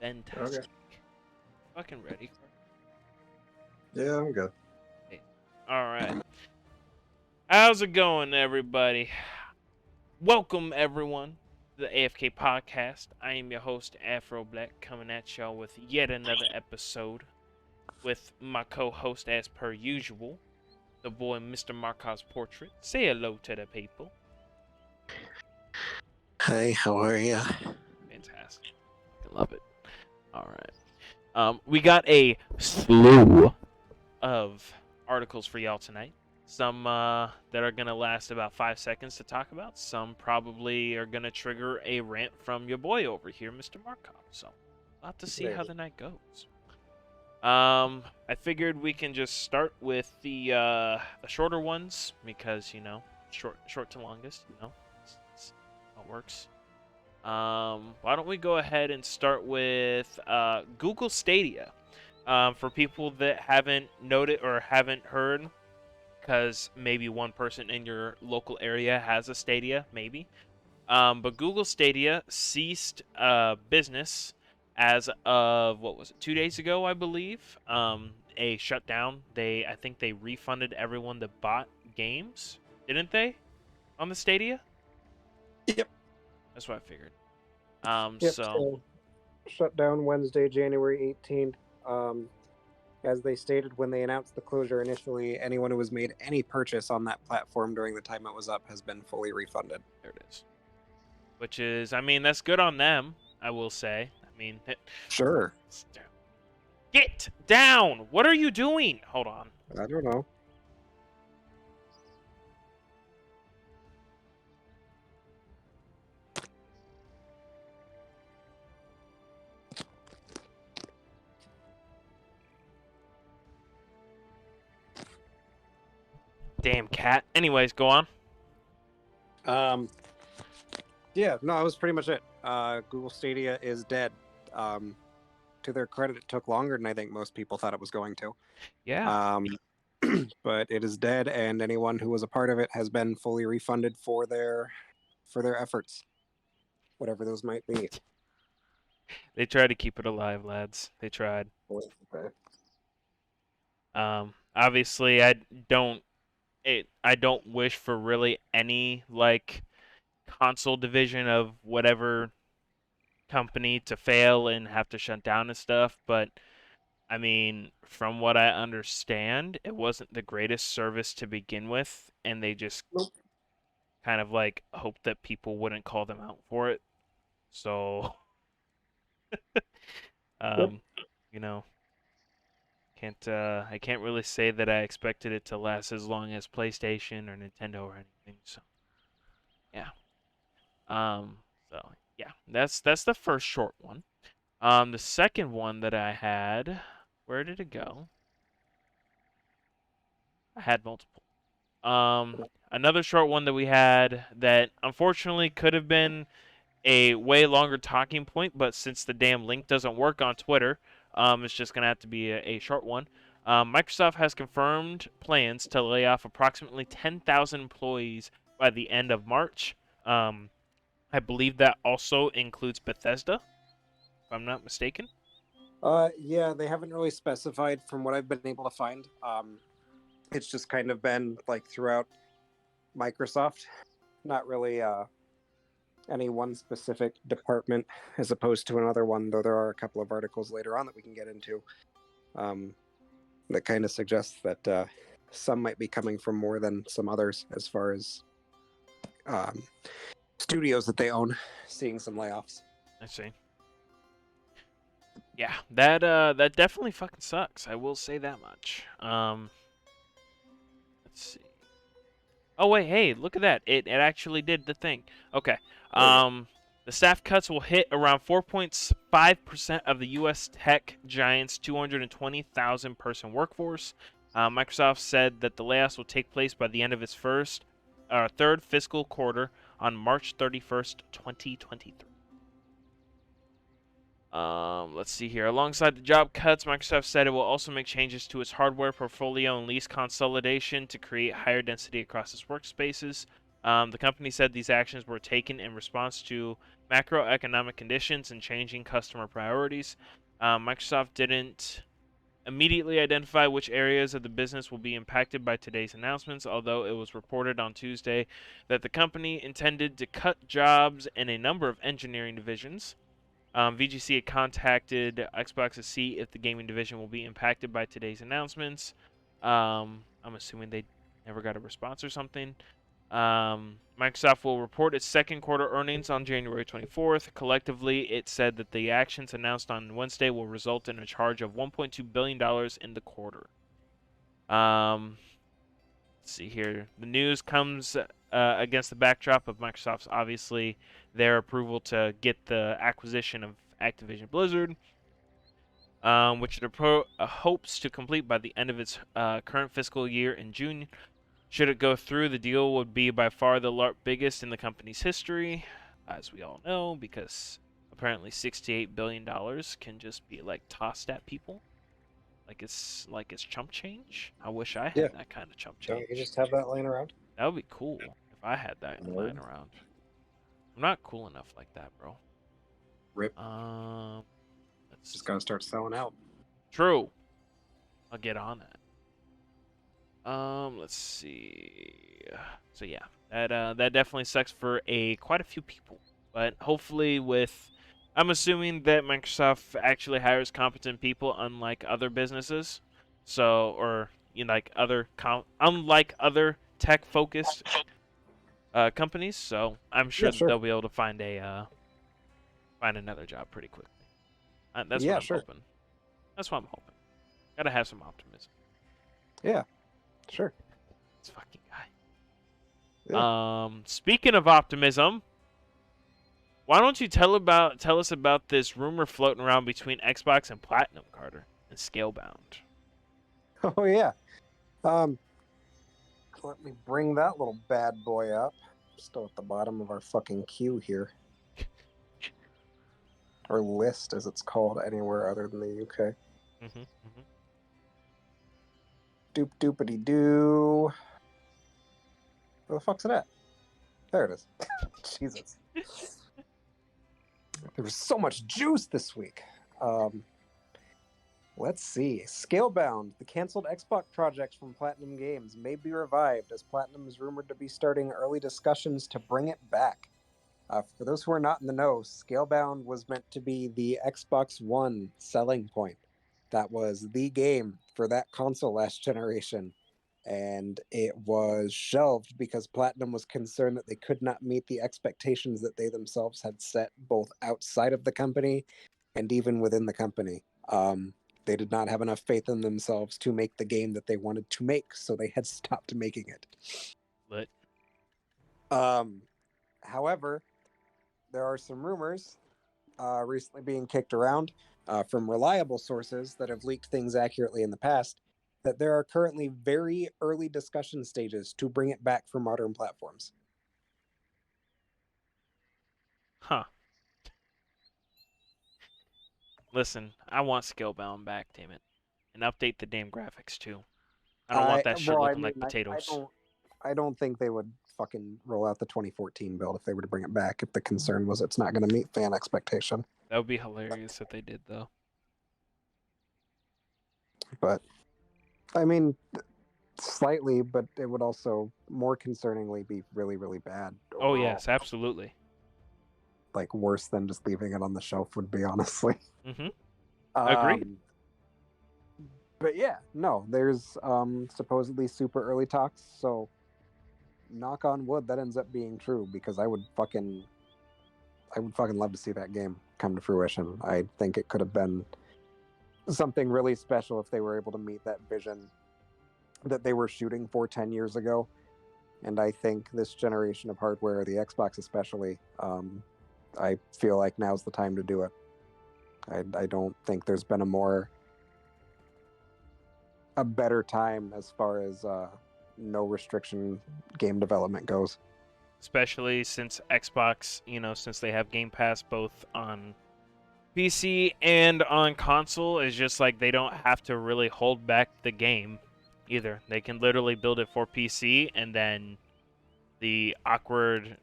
Fantastic. Okay. Fucking ready. Yeah, I'm good. Hey. All right. How's it going, everybody? Welcome, everyone, to the AFK podcast. I am your host, Afro Black, coming at y'all with yet another episode with my co-host, as per usual, the boy, Mr. Markov's Portrait. Say hello to the people. Hi, how are ya? Fantastic. I love it. All right. We got a slew of articles for y'all tonight. Some that are gonna last about 5 seconds to talk about. Some probably are gonna trigger a rant from your boy over here, Mr. Markov. So, we'll have to see how the night goes. I figured we can just start with the shorter ones because short to longest. It's how it works. Why don't we go ahead and start with Google Stadia? For people that haven't noted or haven't heard, because maybe one person in your local area has a Stadia, maybe. But Google Stadia ceased business as of, what was it, 2 days ago, I believe. A shutdown. I think they refunded everyone that bought games, didn't they, on the Stadia? Yep. That's what I figured. Yep. So shut down Wednesday, January 18th. As they stated when they announced the closure initially, anyone who has made any purchase on that platform during the time it was up has been fully refunded. there it is. Which is, I mean, that's good on them, I will say. I mean, Sure. get down! What are you doing? Hold on. I don't know. Damn cat. Anyways, go on. Yeah, no, that was pretty much it. Google Stadia is dead. To their credit, it took longer than I think most people thought it was going to. Yeah. But it is dead, and anyone who was a part of it has been fully refunded for their efforts, whatever those might be. They tried to keep it alive, lads. They tried. Okay. Obviously, I don't wish for really any like console division of whatever company to fail and have to shut down and stuff, but I mean, from what I understand, it wasn't the greatest service to begin with, and they just Nope. kind of like hoped that people wouldn't call them out for it. So, Yep. you know, I can't really say that I expected it to last as long as PlayStation or Nintendo or anything. So, yeah. So yeah, that's the first short one. The second one that I had, where did it go? I had multiple. Another short one that we had that unfortunately could have been a way longer talking point, but since the damn link doesn't work on Twitter, it's just gonna have to be a short one. Microsoft has confirmed plans to lay off approximately 10,000 employees by the end of March. I believe that also includes Bethesda, if I'm not mistaken. Yeah, they haven't really specified from what I've been able to find. It's just kind of been like throughout Microsoft, not really any one specific department as opposed to another one, though there are a couple of articles later on that we can get into that kind of suggests that some might be coming from more than some others as far as studios that they own seeing some layoffs. I see. Yeah, that definitely fucking sucks. I will say that much. Let's see. Oh wait, hey, look at that. It actually did the thing. Okay. The staff cuts will hit around 4.5% of the U.S. tech giant's 220,000 person workforce. Microsoft said that the layoffs will take place by the end of its third fiscal quarter on March 31st, 2023. Let's see here. Alongside the job cuts, Microsoft said it will also make changes to its hardware portfolio and lease consolidation to create higher density across its workspaces. The company said these actions were taken in response to macroeconomic conditions and changing customer priorities. Microsoft didn't immediately identify which areas of the business will be impacted by today's announcements, although it was reported on Tuesday that the company intended to cut jobs in a number of engineering divisions. VGC had contacted Xbox to see if the gaming division will be impacted by today's announcements. I'm assuming they never got a response or something. Microsoft will report its second quarter earnings on January 24th. Collectively, it said that the actions announced on Wednesday will result in a charge of $1.2 billion in the quarter. Let's see here. The news comes against the backdrop of Microsoft's obviously their approval to get the acquisition of Activision Blizzard, which it hopes to complete by the end of its current fiscal year in June. Should it go through, the deal would be by far the biggest in the company's history, as we all know, because apparently $68 billion can just be like tossed at people. Like it's chump change. I wish I had that kind of chump change. Don't you just have that laying around? That would be cool if I had that No. lying around. I'm not cool enough like that, bro. Rip. Let's Just gotta start selling out. True. I'll get on that. Let's see. So yeah, that definitely sucks for quite a few people. But hopefully, I'm assuming that Microsoft actually hires competent people, unlike other businesses. So, or like unlike other tech-focused companies. So I'm sure that they'll be able to find another job pretty quickly. That's what I'm hoping. That's what I'm hoping. Gotta have some optimism. Yeah. Sure. This fucking guy. Yeah. Speaking of optimism, why don't you tell us about this rumor floating around between Xbox and Platinum, Carter, and Scalebound? Oh yeah. Let me bring that little bad boy up. Still at the bottom of our fucking queue here. Or list, as it's called anywhere other than the UK. Doop doopity doo. Where the fuck's it at? There it is. Jesus. There was so much juice this week. Let's see. Scalebound, the canceled Xbox project from Platinum Games, may be revived as Platinum is rumored to be starting early discussions to bring it back. For those who are not in the know, Scalebound was meant to be the Xbox One selling point. That was the game for that console last generation. And it was shelved because Platinum was concerned that they could not meet the expectations that they themselves had set both outside of the company and even within the company. They did not have enough faith in themselves to make the game that they wanted to make, so they had stopped making it. Lit. However, there are some rumors recently being kicked around from reliable sources that have leaked things accurately in the past, that there are currently very early discussion stages to bring it back for modern platforms. Huh. Listen, I want Scalebound back, damn it. And update the damn graphics, too. I don't want that shit looking like potatoes. I don't think they would fucking roll out the 2014 build if they were to bring it back, if the concern was it's not going to meet fan expectation. That would be hilarious if they did, though. But, I mean, slightly, but it would also, more concerningly, be really, really bad. Overall. Oh, yes, absolutely. Like, worse than just leaving it on the shelf would be, honestly. Agreed. But yeah, no, there's supposedly super early talks, so knock on wood that ends up being true, because I would fucking love to see that game come to fruition. I think it could have been something really special if they were able to meet that vision that they were shooting for 10 years ago. And I think this generation of hardware, the Xbox especially, I feel like now's the time to do it. I don't think there's been a better time as far as no restriction game development goes. Especially since Xbox, since they have Game Pass both on PC and on console, is just like they don't have to really hold back the game either. They can literally build it for PC and then the awkward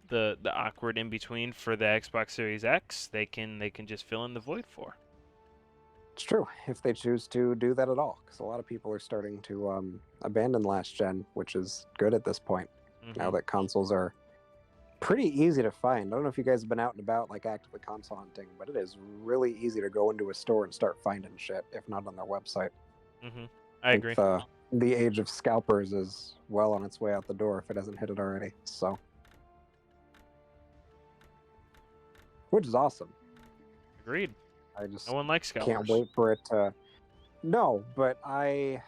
the awkward in between for the Xbox Series X, they can just fill in the void for. It's true if they choose to do that at all, because a lot of people are starting to abandon last gen, which is good at this point. Now that consoles are pretty easy to find. I don't know if you guys have been out and about, like actively console hunting, but it is really easy to go into a store and start finding shit, if not on their website. I agree. The age of scalpers is well on its way out the door if it hasn't hit it already. So, which is awesome. Agreed. I just No one likes scalpers. can't wait for it to. No, but I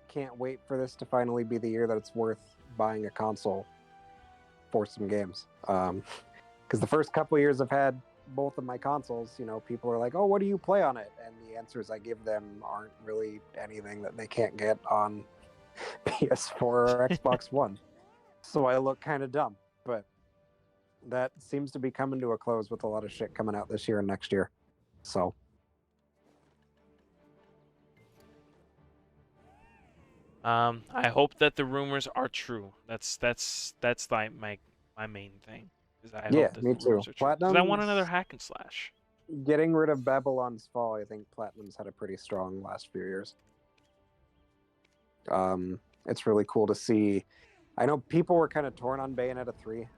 can't wait for this to finally be the year that it's worth buying a console for some games. Because the first couple years I've had both of my consoles, you know, people are like, "Oh, what do you play on it?" And the answers I give them aren't really anything that they can't get on PS4 or Xbox One. So I look kind of dumb, but that seems to be coming to a close with a lot of shit coming out this year and next year. So I hope that the rumors are true. That's like my main thing. Is I yeah, hope that me the too. rumors are true. 'Cause I want another Platinum's hack and slash. getting rid of Babylon's Fall. I think Platinum's had a pretty strong last few years. It's really cool to see. I know people were kind of torn on Bayonetta 3,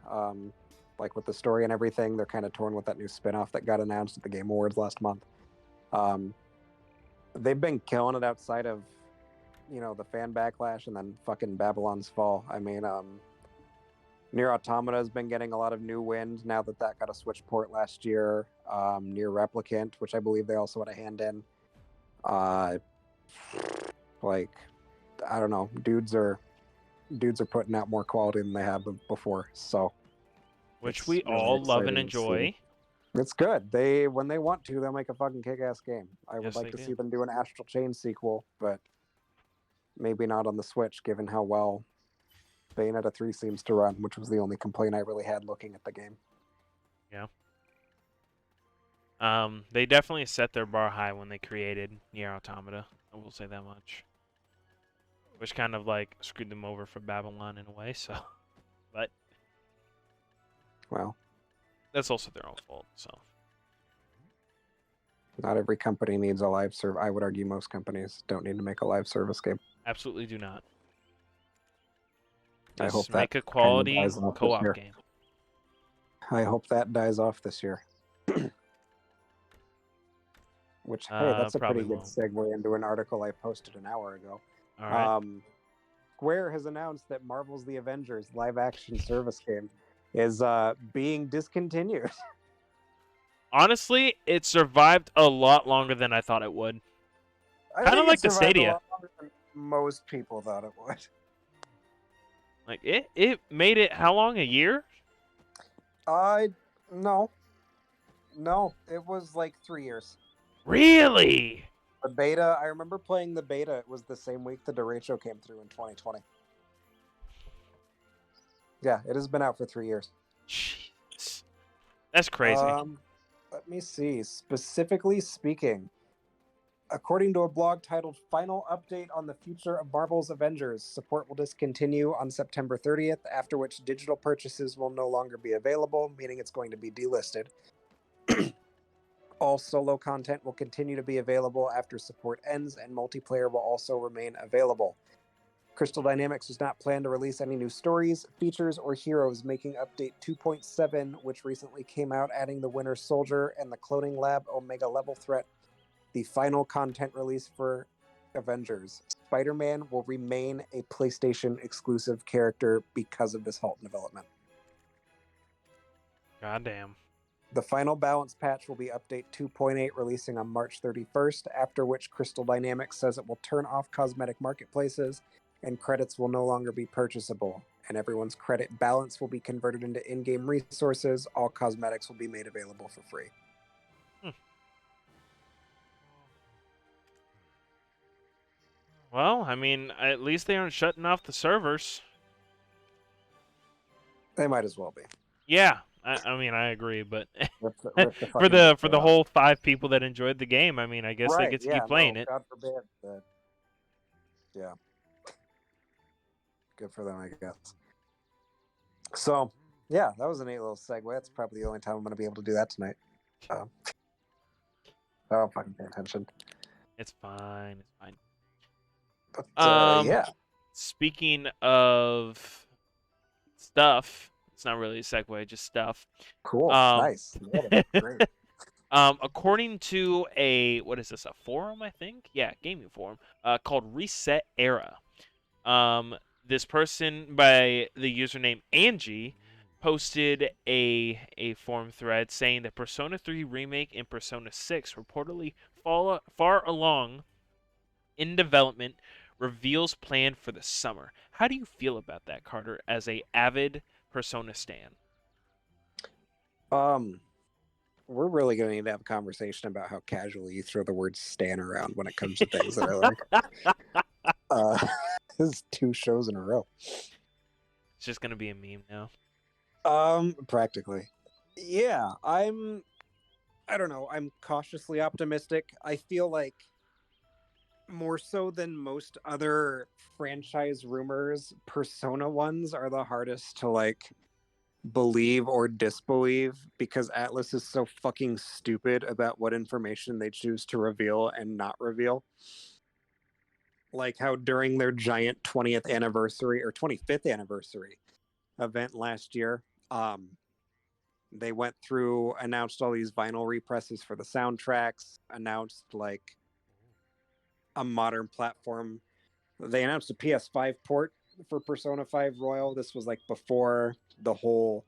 like with the story and everything. They're kind of torn with that new spin-off that got announced at the Game Awards last month. They've been killing it outside of, you know, the fan backlash and then fucking Babylon's Fall. I mean, Nier Automata has been getting a lot of new wind now that got a Switch port last year. Nier Replicant, which I believe they also had a hand in. Like, I don't know, dudes are putting out more quality than they have before. So, Which it's we really all love and exciting to see. enjoy. It's good. When they want to, they'll make a fucking kick-ass game. I would like to see them do an Astral Chain sequel, but maybe not on the Switch, given how well Bayonetta 3 seems to run, which was the only complaint I really had looking at the game. Yeah. They definitely set their bar high when they created Nier Automata. I will say that much. Which kind of like screwed them over for Babylon in a way. So, but Well, that's also their own fault. So. Not every company needs a live service. I would argue most companies don't need to make a live service game. Absolutely do not. I hope Just make a quality co-op game. I hope that dies off this year. Which, hey, that's a pretty good segue into an article I posted an hour ago. All right. Square has announced that Marvel's The Avengers live-action service game is being discontinued. Honestly, it survived a lot longer than I thought it would. Kind of like the Stadia. A lot longer than most people thought it would. Like it made it how long? A year? No, it was like 3 years. Really? The beta, I remember playing the beta. It was the same week the derecho came through in 2020. Yeah, it has been out for 3 years. Jeez. That's crazy. Let me see. Specifically speaking, according to a blog titled Final Update on the Future of Marvel's Avengers, support will discontinue on September 30th, after which digital purchases will no longer be available, meaning it's going to be delisted. All solo content will continue to be available after support ends, and multiplayer will also remain available. Crystal Dynamics does not plan to release any new stories, features, or heroes, making Update 2.7, which recently came out, adding the Winter Soldier and the Cloning Lab Omega level threat, the final content release for Avengers. Spider-Man will remain a PlayStation exclusive character because of this halt in development. Goddamn. The final balance patch will be Update 2.8, releasing on March 31st, after which Crystal Dynamics says it will turn off cosmetic marketplaces and credits will no longer be purchasable, and everyone's credit balance will be converted into in-game resources. All cosmetics will be made available for free. Well, I mean, at least they aren't shutting off the servers. They might as well be. Yeah, I mean, I agree, but rip for the whole 5 people that enjoyed the game, I mean, I guess they get to keep playing it. God forbid that. Yeah. Good for them, I guess. So, yeah, that was a neat little segue. That's probably the only time I'm going to be able to do that tonight. So, I don't fucking pay attention. It's fine. It's fine. But, yeah. Speaking of stuff, it's not really a segue, just stuff. Cool. Um, Nice. Yeah, great. according to what is this? A forum, I think. Yeah, gaming forum. Called Reset Era. Um, this person by the username Angie posted a forum thread saying that Persona 3 remake and Persona 6 reportedly far along in development, reveals planned for the summer. How do you feel about that, Carter, as a avid Persona stan? Um, we're really going to need to have a conversation about how casually you throw the word "stan" around when it comes to things that I like. This is 2 shows in a row. It's just gonna be a meme now. Practically. Yeah, I don't know, I'm cautiously optimistic. I feel like more so than most other franchise rumors, Persona ones are the hardest to like believe or disbelieve because Atlas is so fucking stupid about what information they choose to reveal and not reveal. Like how during their giant 20th anniversary or 25th anniversary event last year, they went through, announced all these vinyl represses for the soundtracks, announced like a modern platform. They announced a PS5 port for Persona 5 Royal. This was like before the whole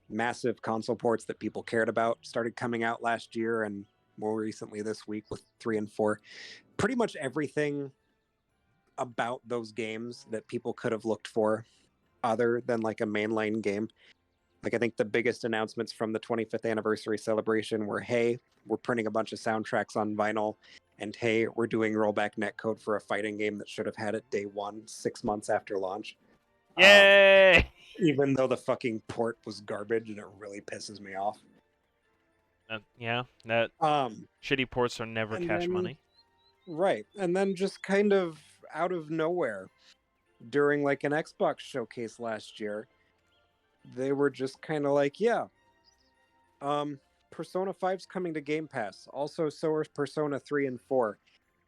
massive console ports that people cared about started coming out last year, and more recently this week with 3 and 4. Pretty much everything about those games that people could have looked for other than like a mainline game. Like I think the biggest announcements from the 25th anniversary celebration were, hey, we're printing a bunch of soundtracks on vinyl, and hey, we're doing rollback netcode for a fighting game that should have had it day 1, 6 months after launch. Yay! Even though the fucking port was garbage and it really pisses me off. Yeah, that shitty ports are never cash money. Right. And then just kind of out of nowhere during like an Xbox showcase last year, they were just kind of like, yeah, Persona 5's coming to Game Pass. Also, so are Persona 3 and 4.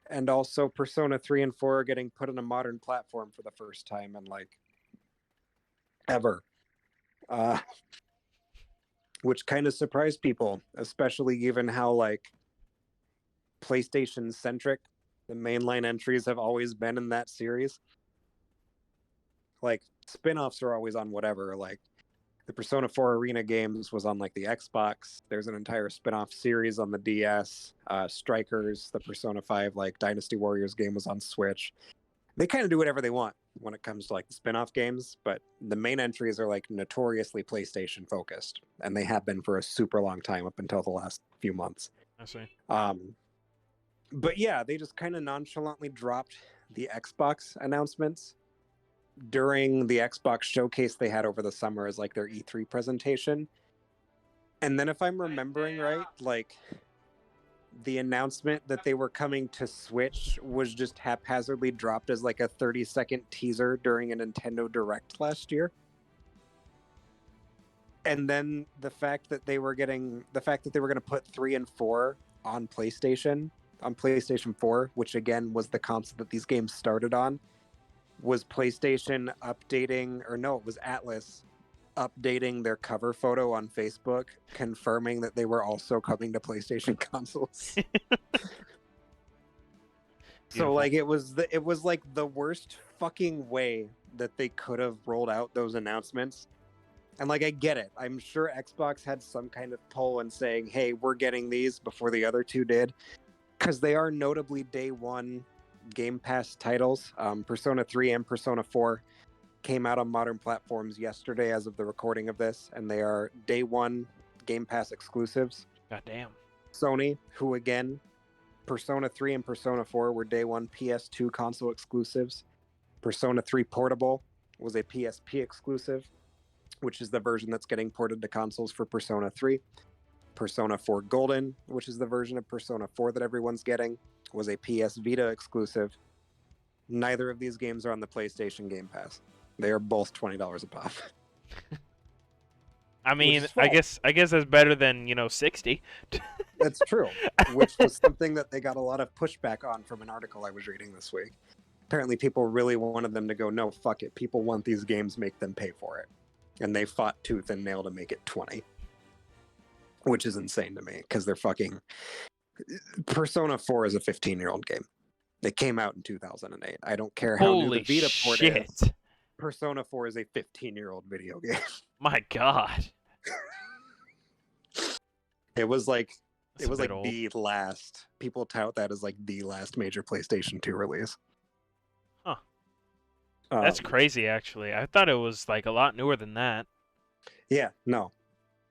And also, Persona 3 and 4 are getting put on a modern platform for the first time in like ever. Which kind of surprised people, especially given how like PlayStation centric the mainline entries have always been in that series. Like spin-offs are always on whatever, like the Persona 4 Arena games was on like the Xbox. There's an entire spin-off series on the DS. Strikers, the Persona 5 like Dynasty Warriors game was on Switch. They kind of do whatever they want when it comes to like the spin-off games, but the main entries are like notoriously PlayStation focused, and they have been for a super long time up until the last few months. I see. But yeah, they just kind of nonchalantly dropped the Xbox announcements during the Xbox showcase they had over the summer as like their E3 presentation. And then if I'm remembering right, like the announcement that they were coming to Switch was just haphazardly dropped as like a 30-second teaser during a Nintendo Direct last year. And then the fact that they were going to put 3 and 4 on PlayStation 4, which again was the console that these games started on, was PlayStation updating, or no, it was Atlas updating their cover photo on Facebook, confirming that they were also coming to PlayStation consoles. So like it was like the worst fucking way that they could have rolled out those announcements. And like I get it. I'm sure Xbox had some kind of pull in saying, "Hey, we're getting these before the other two did," because they are notably day 1 Game Pass titles. Persona 3 and Persona 4 came out on modern platforms yesterday as of the recording of this, and they are day 1 Game Pass exclusives. Goddamn. Sony, who again, Persona 3 and Persona 4 were day 1 PS2 console exclusives. Persona 3 Portable was a PSP exclusive, which is the version that's getting ported to consoles for Persona 3. Persona 4 Golden, which is the version of Persona 4 that everyone's getting, was a PS Vita exclusive. Neither of these games are on the PlayStation Game Pass. They are both $20 a pop. I mean, is I fine. guess that's better than 60. That's true, which was something that they got a lot of pushback on from an article I was reading this week. Apparently, people really wanted them to go, no, fuck it. People want these games, make them pay for it. And they fought tooth and nail to make it 20, which is insane to me because they're fucking. Persona 4 is a 15-year-old game. It came out in 2008. I don't care how new the Holy Vita port shit! is. Persona 4 is a 15-year-old video game. My God, It was like that's a bit old. the last. People tout that as like the last major PlayStation 2 release. Huh. That's crazy, actually. I thought it was like a lot newer than that. Yeah, no.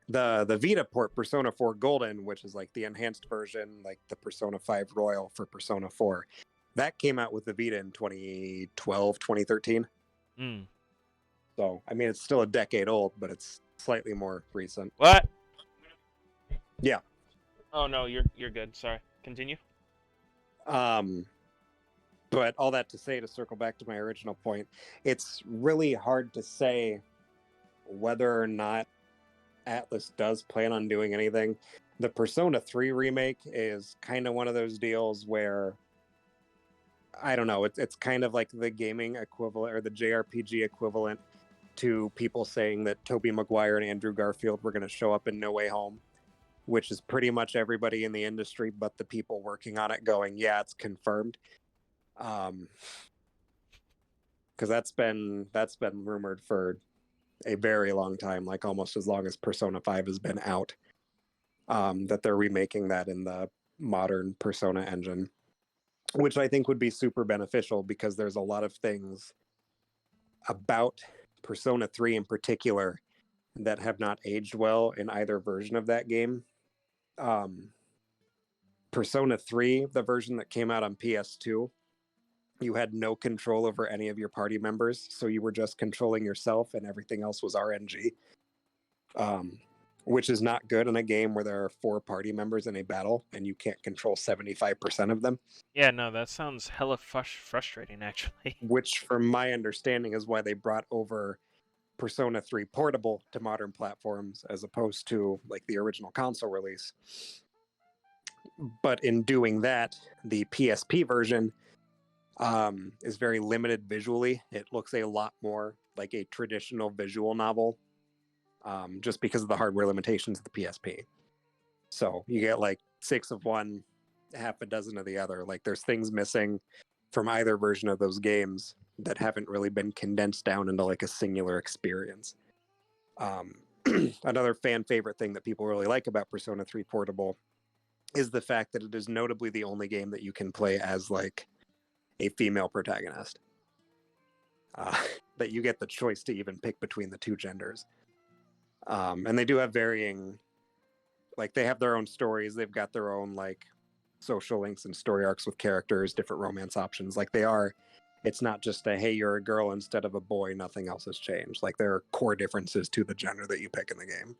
The Vita port, Persona 4 Golden, which is like the enhanced version, like the Persona 5 Royal for Persona 4, that came out with the Vita in 2012, 2013. Mm. So, I mean, it's still a decade old, but it's slightly more recent. What? Yeah. Oh no, you're good. Sorry. Continue. But all that to say, to circle back to my original point, it's really hard to say whether or not Atlas does plan on doing anything. The Persona 3 remake is kind of one of those deals where, I don't know, it's kind of like the gaming equivalent or the JRPG equivalent to people saying that Tobey Maguire and Andrew Garfield were going to show up in No Way Home, which is pretty much everybody in the industry but the people working on it going, yeah, it's confirmed. Because that's been rumored for a very long time, like almost as long as Persona 5 has been out, that they're remaking that in the modern Persona engine, which I think would be super beneficial because there's a lot of things about Persona 3 in particular that have not aged well in either version of that game. Persona 3, the version that came out on PS2, you had no control over any of your party members, so you were just controlling yourself and everything else was RNG. Which is not good in a game where there are 4 party members in a battle and you can't control 75% of them. Yeah, no, that sounds hella frustrating, actually. Which, from my understanding, is why they brought over Persona 3 Portable to modern platforms as opposed to like the original console release. But in doing that, the PSP version is very limited visually. It looks a lot more like a traditional visual novel, just because of the hardware limitations of the PSP. So you get like 6 of one, half a dozen of the other. Like there's things missing from either version of those games that haven't really been condensed down into like a singular experience. Another fan favorite thing that people really like about Persona 3 Portable is the fact that it is notably the only game that you can play as like a female protagonist. That you get the choice to even pick between the 2 genders. And they do have varying, like they have their own stories. They've got their own like social links and story arcs with characters, different romance options. Like it's not just a, hey, you're a girl instead of a boy, nothing else has changed. Like there are core differences to the gender that you pick in the game.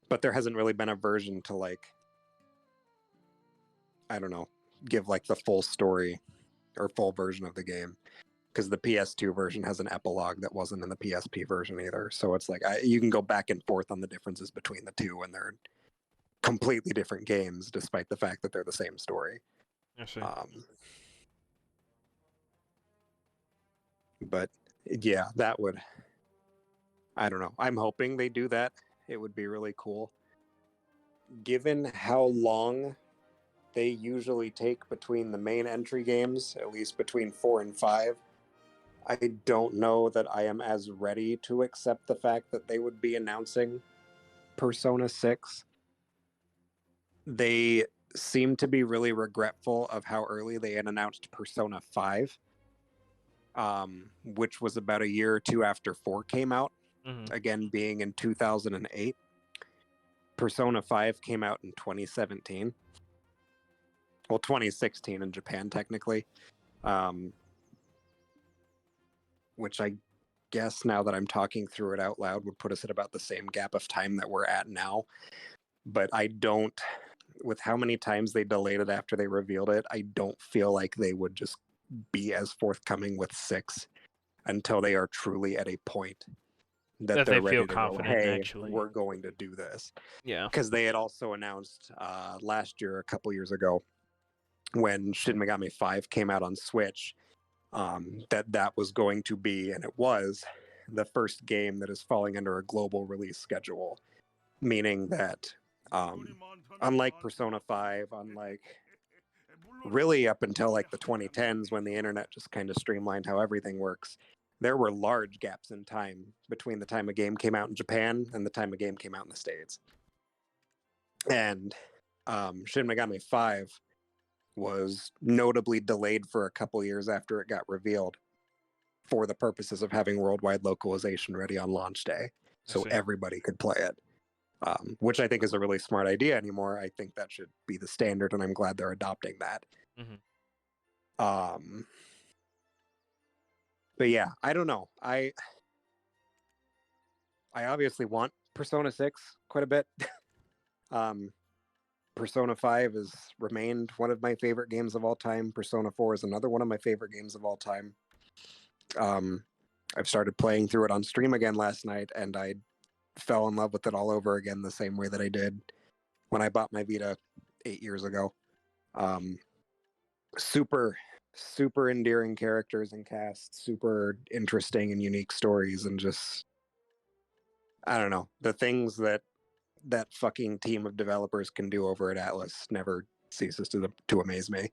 But there hasn't really been a version to like, I don't know, give like the full story or full version of the game, because the PS2 version has an epilogue that wasn't in the PSP version either. So it's like you can go back and forth on the differences between the two, and they're completely different games, despite the fact that they're the same story. But yeah, that would, I don't know. I'm hoping they do that. It would be really cool. Given how long they usually take between the main entry games, at least between 4 and 5, I don't know that I am as ready to accept the fact that they would be announcing Persona 6. They seem to be really regretful of how early they had announced Persona 5, which was about a year or two after 4 came out, again being in 2008. Persona 5 came out in 2017. Well, 2016 in Japan, technically. Which I guess, now that I'm talking through it out loud, would put us at about the same gap of time that we're at now. But I don't, with how many times they delayed it after they revealed it, I don't feel like they would just be as forthcoming with 6 until they are truly at a point that That they're they feel ready to go, confident, hey, actually. we're going to do this. Yeah. Because they had also announced last year, a couple years ago, when Shin Megami 5 came out on Switch, that was going to be, and it was, the first game that is falling under a global release schedule, meaning that unlike Persona 5, unlike really up until like the 2010s when the internet just kind of streamlined how everything works, there were large gaps in time between the time a game came out in Japan and the time a game came out in the States. And Shin Megami 5 was notably delayed for a couple years after it got revealed for the purposes of having worldwide localization ready on launch day so everybody could play it, which I think is a really smart idea anymore. I think that should be the standard, and I'm glad they're adopting that. Mm-hmm. But yeah, I don't know. I obviously want Persona 6 quite a bit. Persona 5 has remained one of my favorite games of all time. Persona 4 is another one of my favorite games of all time. I've started playing through it on stream again last night, and I fell in love with it all over again the same way that I did when I bought my Vita 8 years ago. Super, super endearing characters and cast, super interesting and unique stories, and just, I don't know, the things that fucking team of developers can do over at Atlas never ceases to amaze me.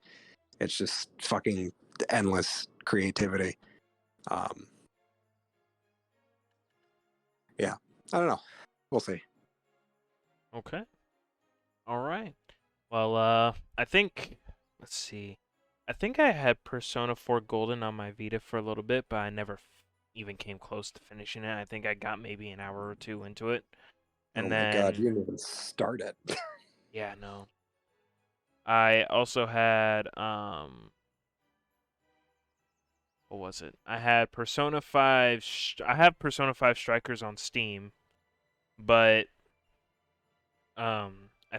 It's just fucking endless creativity. Yeah, I don't know. We'll see. Okay. All right. Well, I think, let's see. I think I had Persona 4 Golden on my Vita for a little bit, but I never even came close to finishing it. I think I got maybe an hour or two into it. And oh my god, you then, didn't even start it. yeah, no. I also had, what was it? I had Persona 5, I have Persona 5 Strikers on Steam, but, I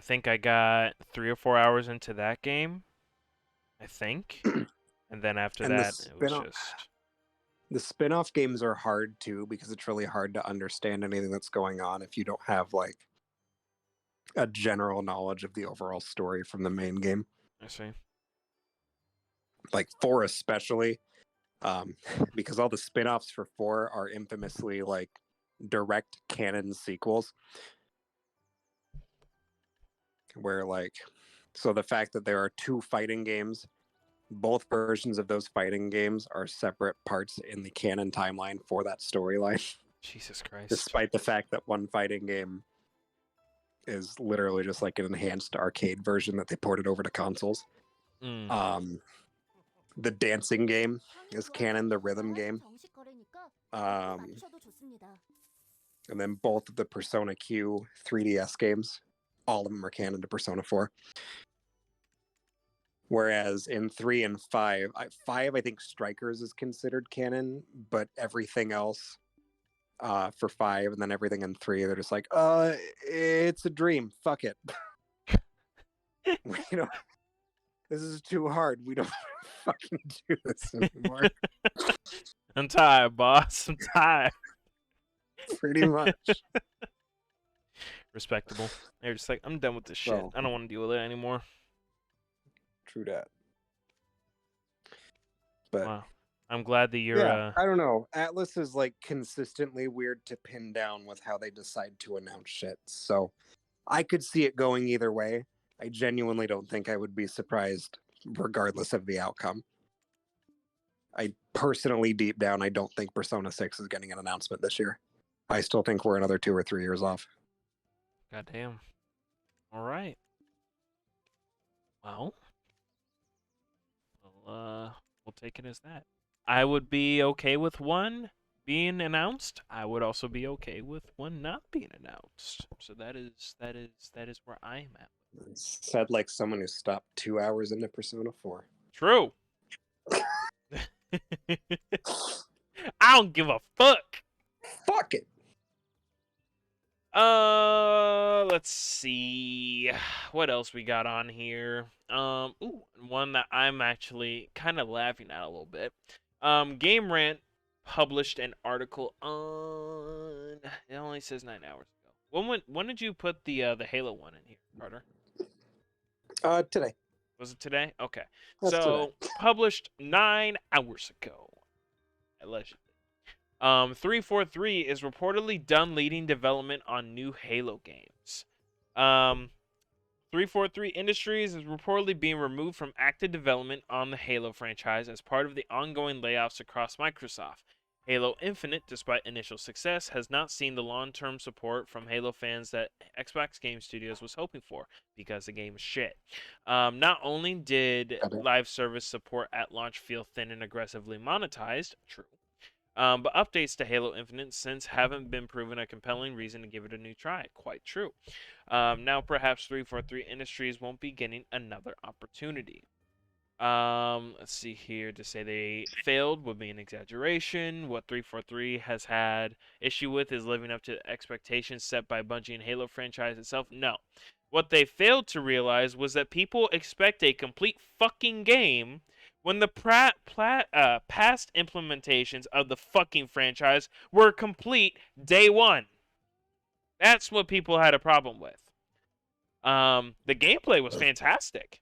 think I got 3 or 4 hours into that game, I think. And then after And that, it was just... the spin-off games are hard too, because it's really hard to understand anything that's going on if you don't have like a general knowledge of the overall story from the main game. I see. Like 4 especially, because all the spin-offs for 4 are infamously like direct canon sequels, where like, so the fact that there are 2 fighting games, both versions of those fighting games are separate parts in the canon timeline for that storyline. Jesus Christ. Despite the fact that one fighting game is literally just like an enhanced arcade version that they ported over to consoles. The dancing game is canon, the rhythm game. And then both of the Persona Q 3DS games, all of them are canon to Persona 4. Whereas in 3 and 5, 5 I think Strikers is considered canon, but everything else for 5 and then everything in 3, they're just like, it's a dream. Fuck it. You know, this is too hard. We don't fucking do this anymore. I'm tired, boss. I'm tired. Pretty much. Respectable. They're just like, I'm done with this shit. Well, I don't want to deal with it anymore. True that. But wow. I'm glad that you're... yeah, I don't know. Atlas is like consistently weird to pin down with how they decide to announce shit. So I could see it going either way. I genuinely don't think I would be surprised regardless of the outcome. I personally, deep down, I don't think Persona 6 is getting an announcement this year. I still think we're another 2 or 3 years off. Goddamn. All right. Well, we'll take it as that. I would be okay with one being announced. I would also be okay with one not being announced. So that is where I am at. Said like someone who stopped 2 hours into Persona 4. True. I don't give a fuck. Fuck it. Let's see what else we got on here. One that I'm actually kind of laughing at a little bit. Game Rant published an article on. It only says 9 hours ago. When did you put the Halo one in here, Carter? Today. Was it today? Okay. That's today. So published 9 hours ago, allegedly. 343 is reportedly done leading development on new Halo games. 343 Industries is reportedly being removed from active development on the Halo franchise as part of the ongoing layoffs across Microsoft. Halo Infinite, despite initial success, has not seen the long-term support from Halo fans that Xbox Game Studios was hoping for because the game is shit. Not only did live service support at launch feel thin and aggressively monetized, true, but updates to Halo Infinite since haven't been proven a compelling reason to give it a new try. Quite true. Now perhaps 343 Industries won't be getting another opportunity. Let's see here. To say they failed would be an exaggeration. What 343 has had issue with is living up to the expectations set by Bungie and Halo franchise itself. No. What they failed to realize was that people expect a complete fucking game when the past implementations of the fucking franchise were complete day one. That's what people had a problem with. The gameplay was fantastic.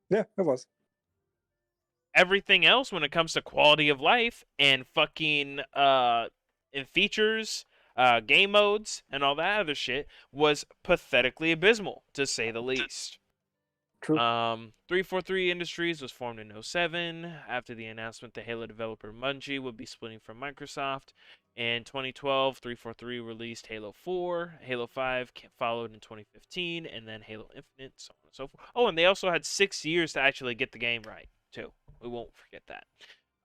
Yeah, it was. Everything else when it comes to quality of life and fucking and features, game modes, and all that other shit was pathetically abysmal, to say the least. True. 343 Industries was formed in 2007 after the announcement the Halo developer Bungie would be splitting from Microsoft. In 2012, 343 released Halo 4, Halo 5 followed in 2015, and then Halo Infinite, so on and so forth. Oh, and they also had 6 years to actually get the game right, too. We won't forget that.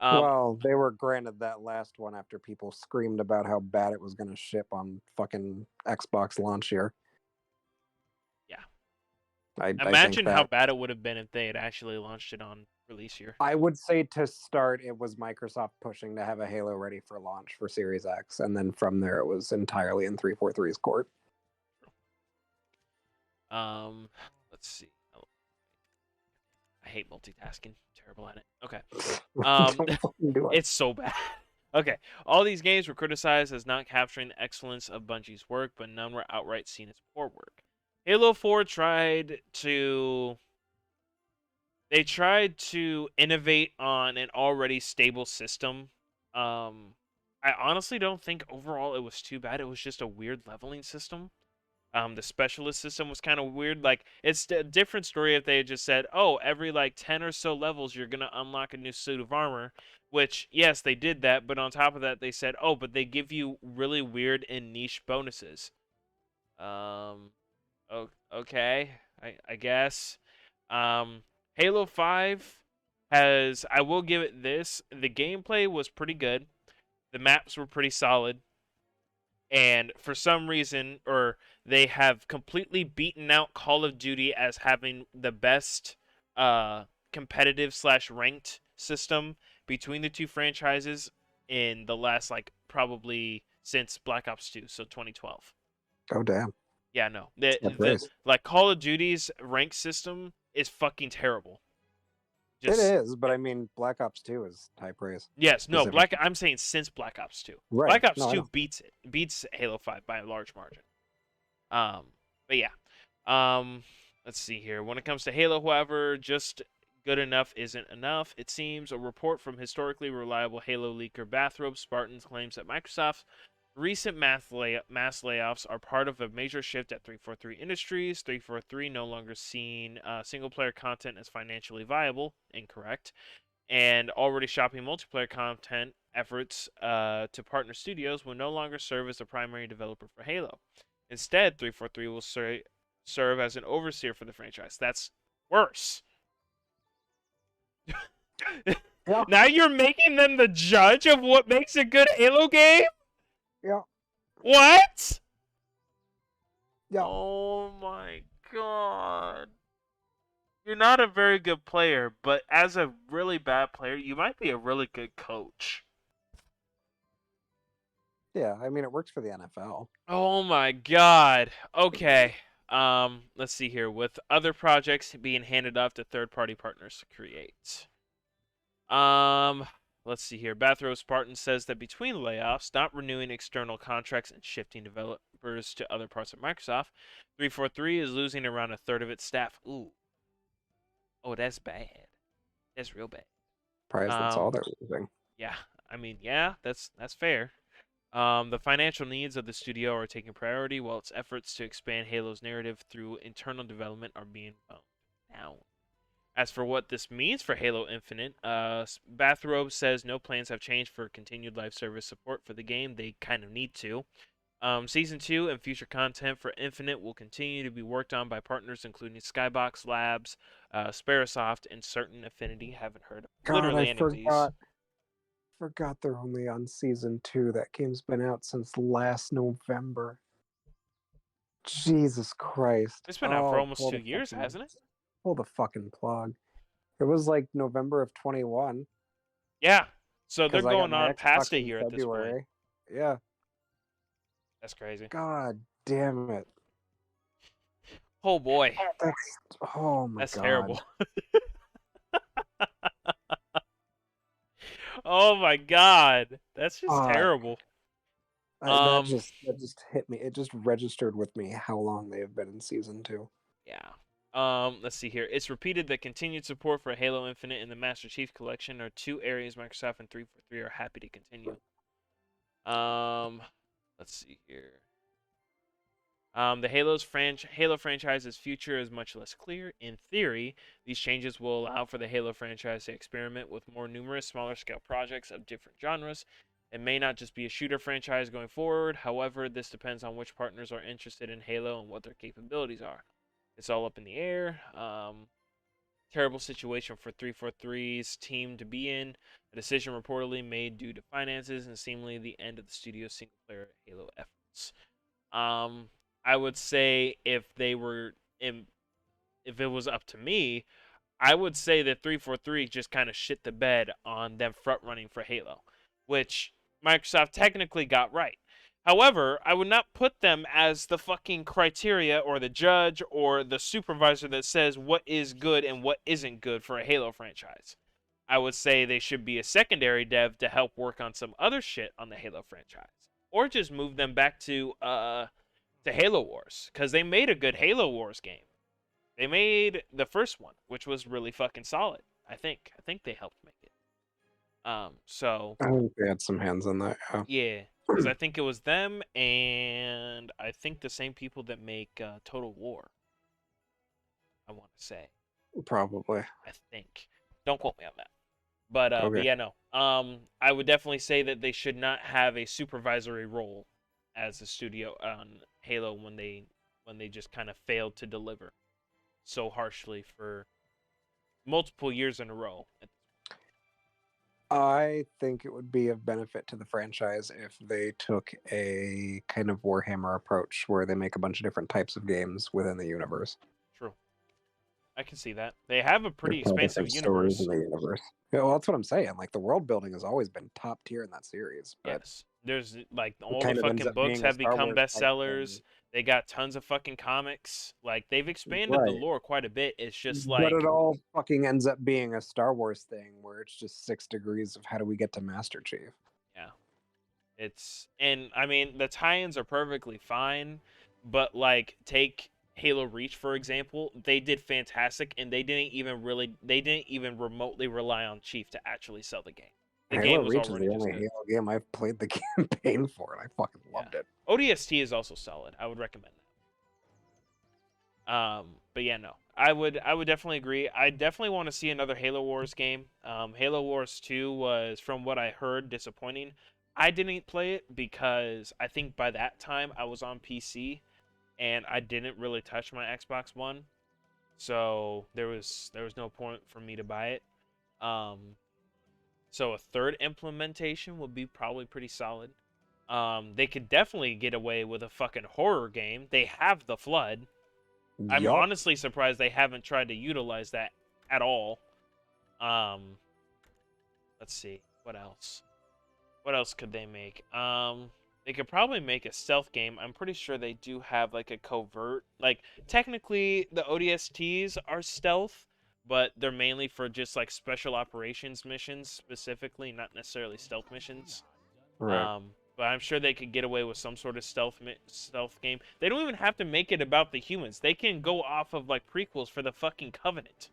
Well, they were granted that last one after people screamed about how bad it was going to ship on fucking Xbox launch year. Yeah. I Imagine think how that, bad it would have been if they had actually launched it on release year. I would say to start, it was Microsoft pushing to have a Halo ready for launch for Series X, and then from there it was entirely in 343's court. Let's see. I hate multitasking. Terrible at it. Okay. It's so bad. Okay. All these games were criticized as not capturing the excellence of Bungie's work, but none were outright seen as poor work. Halo 4 tried to innovate on an already stable system. I honestly don't think overall it was too bad. It was just a weird leveling system. The specialist system was kind of weird. Like, it's a different story if they had just said, oh, every like 10 or so levels, you're going to unlock a new suit of armor, which, yes, they did that. But on top of that, they said, oh, but they give you really weird and niche bonuses. Okay, I guess. Halo 5 has, I will give it this, the gameplay was pretty good. The maps were pretty solid. And for some reason, or they have completely beaten out Call of Duty as having the best competitive / ranked system between the two franchises in the last, like, probably since Black Ops 2, so 2012. Oh, damn. Yeah, no. Like, Call of Duty's rank system is fucking terrible. It is, but I mean, Black Ops 2 is high praise. Yes, no, I'm saying since Black Ops 2. Right. Black Ops 2 beats Halo 5 by a large margin. But yeah. Let's see here. When it comes to Halo, however, just good enough isn't enough. It seems a report from historically reliable Halo leaker Bathrobe Spartans claims that Microsoft's recent mass layoffs are part of a major shift at 343 Industries. 343 no longer seeing single-player content as financially viable. Incorrect. And already shopping multiplayer content efforts to partner studios will no longer serve as the primary developer for Halo. Instead, 343 will serve as an overseer for the franchise. That's worse. Yeah. Now you're making them the judge of what makes a good Halo game? Yeah. What? Yeah. Oh my god. You're not a very good player, but as a really bad player, you might be a really good coach. Yeah, I mean, it works for the NFL. Oh my god. Okay. Let's see here. With other projects being handed off to third-party partners to create. let's see here. Bathrobe Spartan says that between layoffs, not renewing external contracts, and shifting developers to other parts of Microsoft, 343 is losing around a third of its staff. Ooh. Oh, that's bad. That's real bad. Surprised that's all Um, they're losing. yeah. I mean, yeah, that's fair. The financial needs of the studio are taking priority, while its efforts to expand Halo's narrative through internal development are being wound down. As for what this means for Halo Infinite, Bathrobe says no plans have changed for continued live service support for the game. They kind of need to. Season 2 and future content for Infinite will continue to be worked on by partners including Skybox Labs, Sparasoft, and certain Affinity. Haven't heard of God, I literally any of these. forgot they're only on season 2. That game's been out since last November. Jesus Christ. It's been out for Oh, almost 2 years, hasn't it? pull the fucking plug. It was like November of 21 Yeah. So they're because I got going my on past Xbox a in year at this point. February. Yeah. That's crazy. God damn it. Oh boy. Oh my That's God. terrible. Oh my god. That's just terrible. That just hit me. It just registered with me how long they have been in season 2. Yeah. Let's see here. It's repeated that continued support for Halo Infinite and the Master Chief Collection are two areas Microsoft and 343 are happy to continue. Let's see here. The Halo franchise's future is much less clear. In theory, these changes will allow for the Halo franchise to experiment with more numerous smaller scale projects of different genres. It may not just be a shooter franchise going forward. However, this depends on which partners are interested in Halo and what their capabilities are. It's all up in the air. Terrible situation for 343's team to be in. A decision reportedly made due to finances and seemingly the end of the studio's single player Halo efforts. I would say if it was up to me, I would say that 343 just kind of shit the bed on them front running for Halo, which Microsoft technically got right. However, I would not put them as the fucking criteria or the judge or the supervisor that says what is good and what isn't good for a Halo franchise. I would say they should be a secondary dev to help work on some other shit on the Halo franchise. Or just move them back to Halo Wars, because they made a good Halo Wars game. They made the first one, which was really fucking solid. I think they helped make it. So I think they had some hands on that. yeah, because I think it was them, and I think the same people that make Total War. I want to say. Probably. I think. Don't quote me on that. But Okay. yeah, no. I would definitely say that they should not have a supervisory role as a studio on Halo when they just kind of failed to deliver so harshly for multiple years in a row. I think it would be of benefit to the franchise if they took a kind of Warhammer approach where they make a bunch of different types of games within the universe. True. I can see that. They have a pretty Tell expansive different stories universe. in the universe. Yeah, well, that's what I'm saying. Like the world building has always been top tier in that series, but Yes. There's like it all the kind of ends fucking up books being a have Star become Wars type bestsellers. thing. They got tons of fucking comics. Like they've expanded the Right. lore quite a bit. It's just But like it all fucking ends up being a Star Wars thing where it's just 6 degrees of how do we get to Master Chief. yeah. And I mean the tie-ins are perfectly fine, but like take Halo Reach for example, they did fantastic and they didn't even remotely rely on Chief to actually sell the game. The Halo game was Reach is already the just only good. Halo game I've played the campaign for, and I fucking loved it. ODST is also solid. I would recommend that. But yeah, no. I would definitely agree. I definitely want to see another Halo Wars game. Halo Wars 2 was, from what I heard, disappointing. I didn't play it because I think by that time I was on PC and I didn't really touch my Xbox One. So there was no point for me to buy it. So a third implementation would be probably pretty solid. They could definitely get away with a fucking horror game. They have the Flood. I'm Yup. honestly surprised they haven't tried to utilize that at all. Let's see. What else? What else could they make? They could probably make a stealth game. I'm pretty sure they do have like a covert. Like technically the ODSTs are stealth, but they're mainly for just like special operations missions specifically, not necessarily stealth missions. Right. But I'm sure they could get away with some sort of stealth game. They don't even have to make it about the humans. They can go off of like prequels for the fucking Covenant.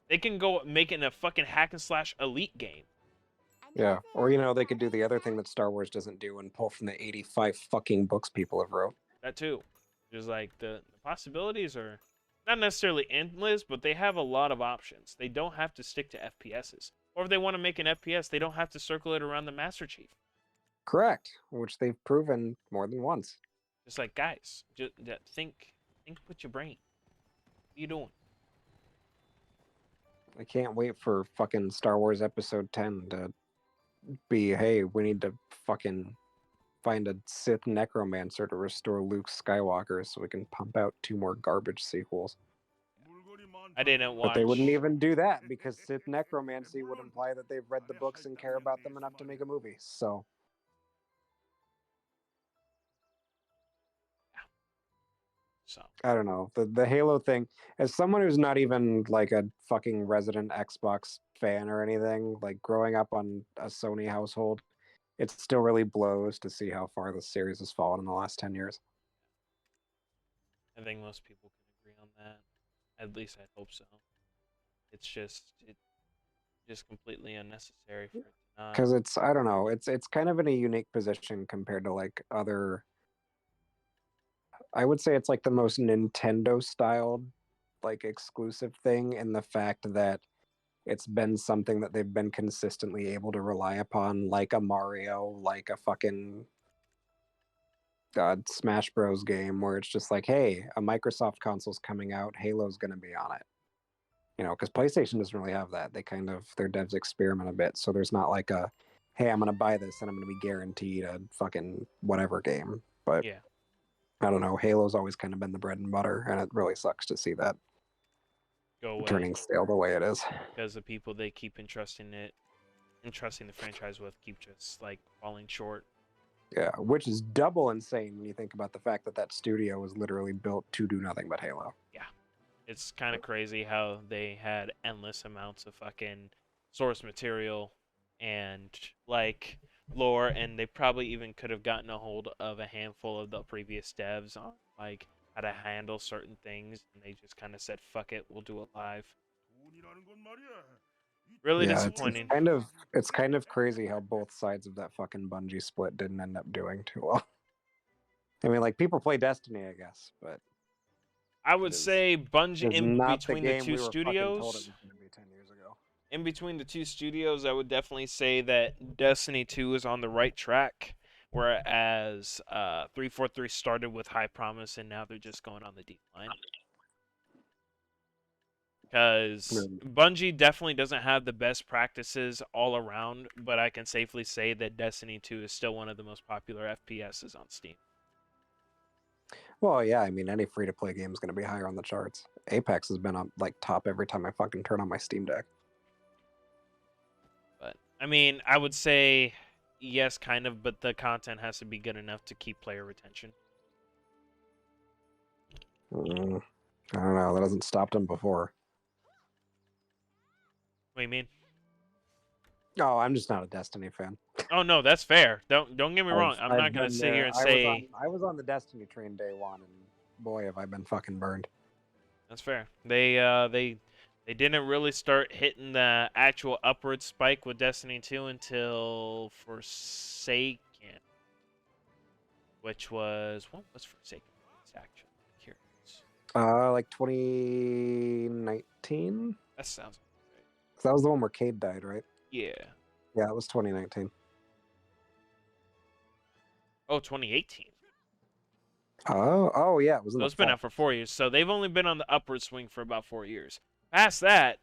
They can go make it a fucking hack and slash elite game. Yeah. Or they could do the other thing that Star Wars doesn't do and pull from the 85 fucking books people have wrote. That too. Just like the possibilities are not necessarily endless, but they have a lot of options. They don't have to stick to FPSs. Or if they want to make an FPS, they don't have to circle it around the Master Chief. Correct. Which they've proven more than once. Just like guys, just think with your brain. What are you doing? I can't wait for fucking Star Wars Episode 10 to be, hey, we need to fucking find a Sith necromancer to restore Luke Skywalker so we can pump out 2 more garbage sequels. I didn't watch. But they wouldn't even do that because Sith necromancy would imply that they've read the books and care about them enough to make a movie. So So I don't know. The Halo thing, as someone who's not even like a fucking resident Xbox fan or anything, like growing up on a Sony household, it still really blows to see how far the series has fallen in the last 10 years. I think most people can agree on that. At least I hope so. It's just completely unnecessary for it to not. Because I don't know, it's kind of in a unique position compared to like other. I would say it's like the most Nintendo styled like exclusive thing in the fact that it's been something that they've been consistently able to rely upon, like a Mario, like a fucking Smash Bros game, where it's just like, hey, a Microsoft console's coming out, Halo's going to be on it. Because PlayStation doesn't really have that. Their devs experiment a bit, so there's not like a, hey, I'm going to buy this and I'm going to be guaranteed a fucking whatever game. But Yeah. I don't know. Halo's always kind of been the bread and butter, and it really sucks to see that Go away. turning stale the way it is. Because the people they keep entrusting the franchise with keep just like falling short. Yeah, which is double insane when you think about the fact that studio was literally built to do nothing but Halo. Yeah. It's kind of crazy how they had endless amounts of fucking source material and like lore, and they probably even could have gotten a hold of a handful of the previous devs on like how to handle certain things, and they just kind of said, "Fuck it, we'll do it live." Really Yeah, disappointing. it's kind of crazy how both sides of that fucking Bungie split didn't end up doing too well. I mean, like people play Destiny, I guess, but I would say Bungie it's in not between the the game two we were fucking told it studios. was going to be 10 years ago. In between the two studios, I would definitely say that Destiny 2 is on the right track, whereas 343 started with high promise and now they're just going on the decline. Because Bungie definitely doesn't have the best practices all around, but I can safely say that Destiny 2 is still one of the most popular FPSs on Steam. Well, yeah, I mean, any free-to-play game is going to be higher on the charts. Apex has been on like top every time I fucking turn on my Steam Deck. But I mean, I would say yes, kind of, but the content has to be good enough to keep player retention. I don't know. That hasn't stopped them before. What do you mean? Oh, I'm just not a Destiny fan. Oh no, that's fair. Don't get me wrong. I'm not gonna been sit here there. and say I was on the Destiny train day one, and boy, have I been fucking burned. that's fair. They didn't really start hitting the actual upward spike with Destiny 2 until Forsaken, which was what was Forsaken? It's actually curious. Like 2019. That sounds right. That was the one where Cade died, right? Yeah. Yeah, it was 2019. Oh, 2018. Oh yeah, it was in So the it's been fall. out for 4 years. So they've only been on the upward swing for about 4 years. Past that,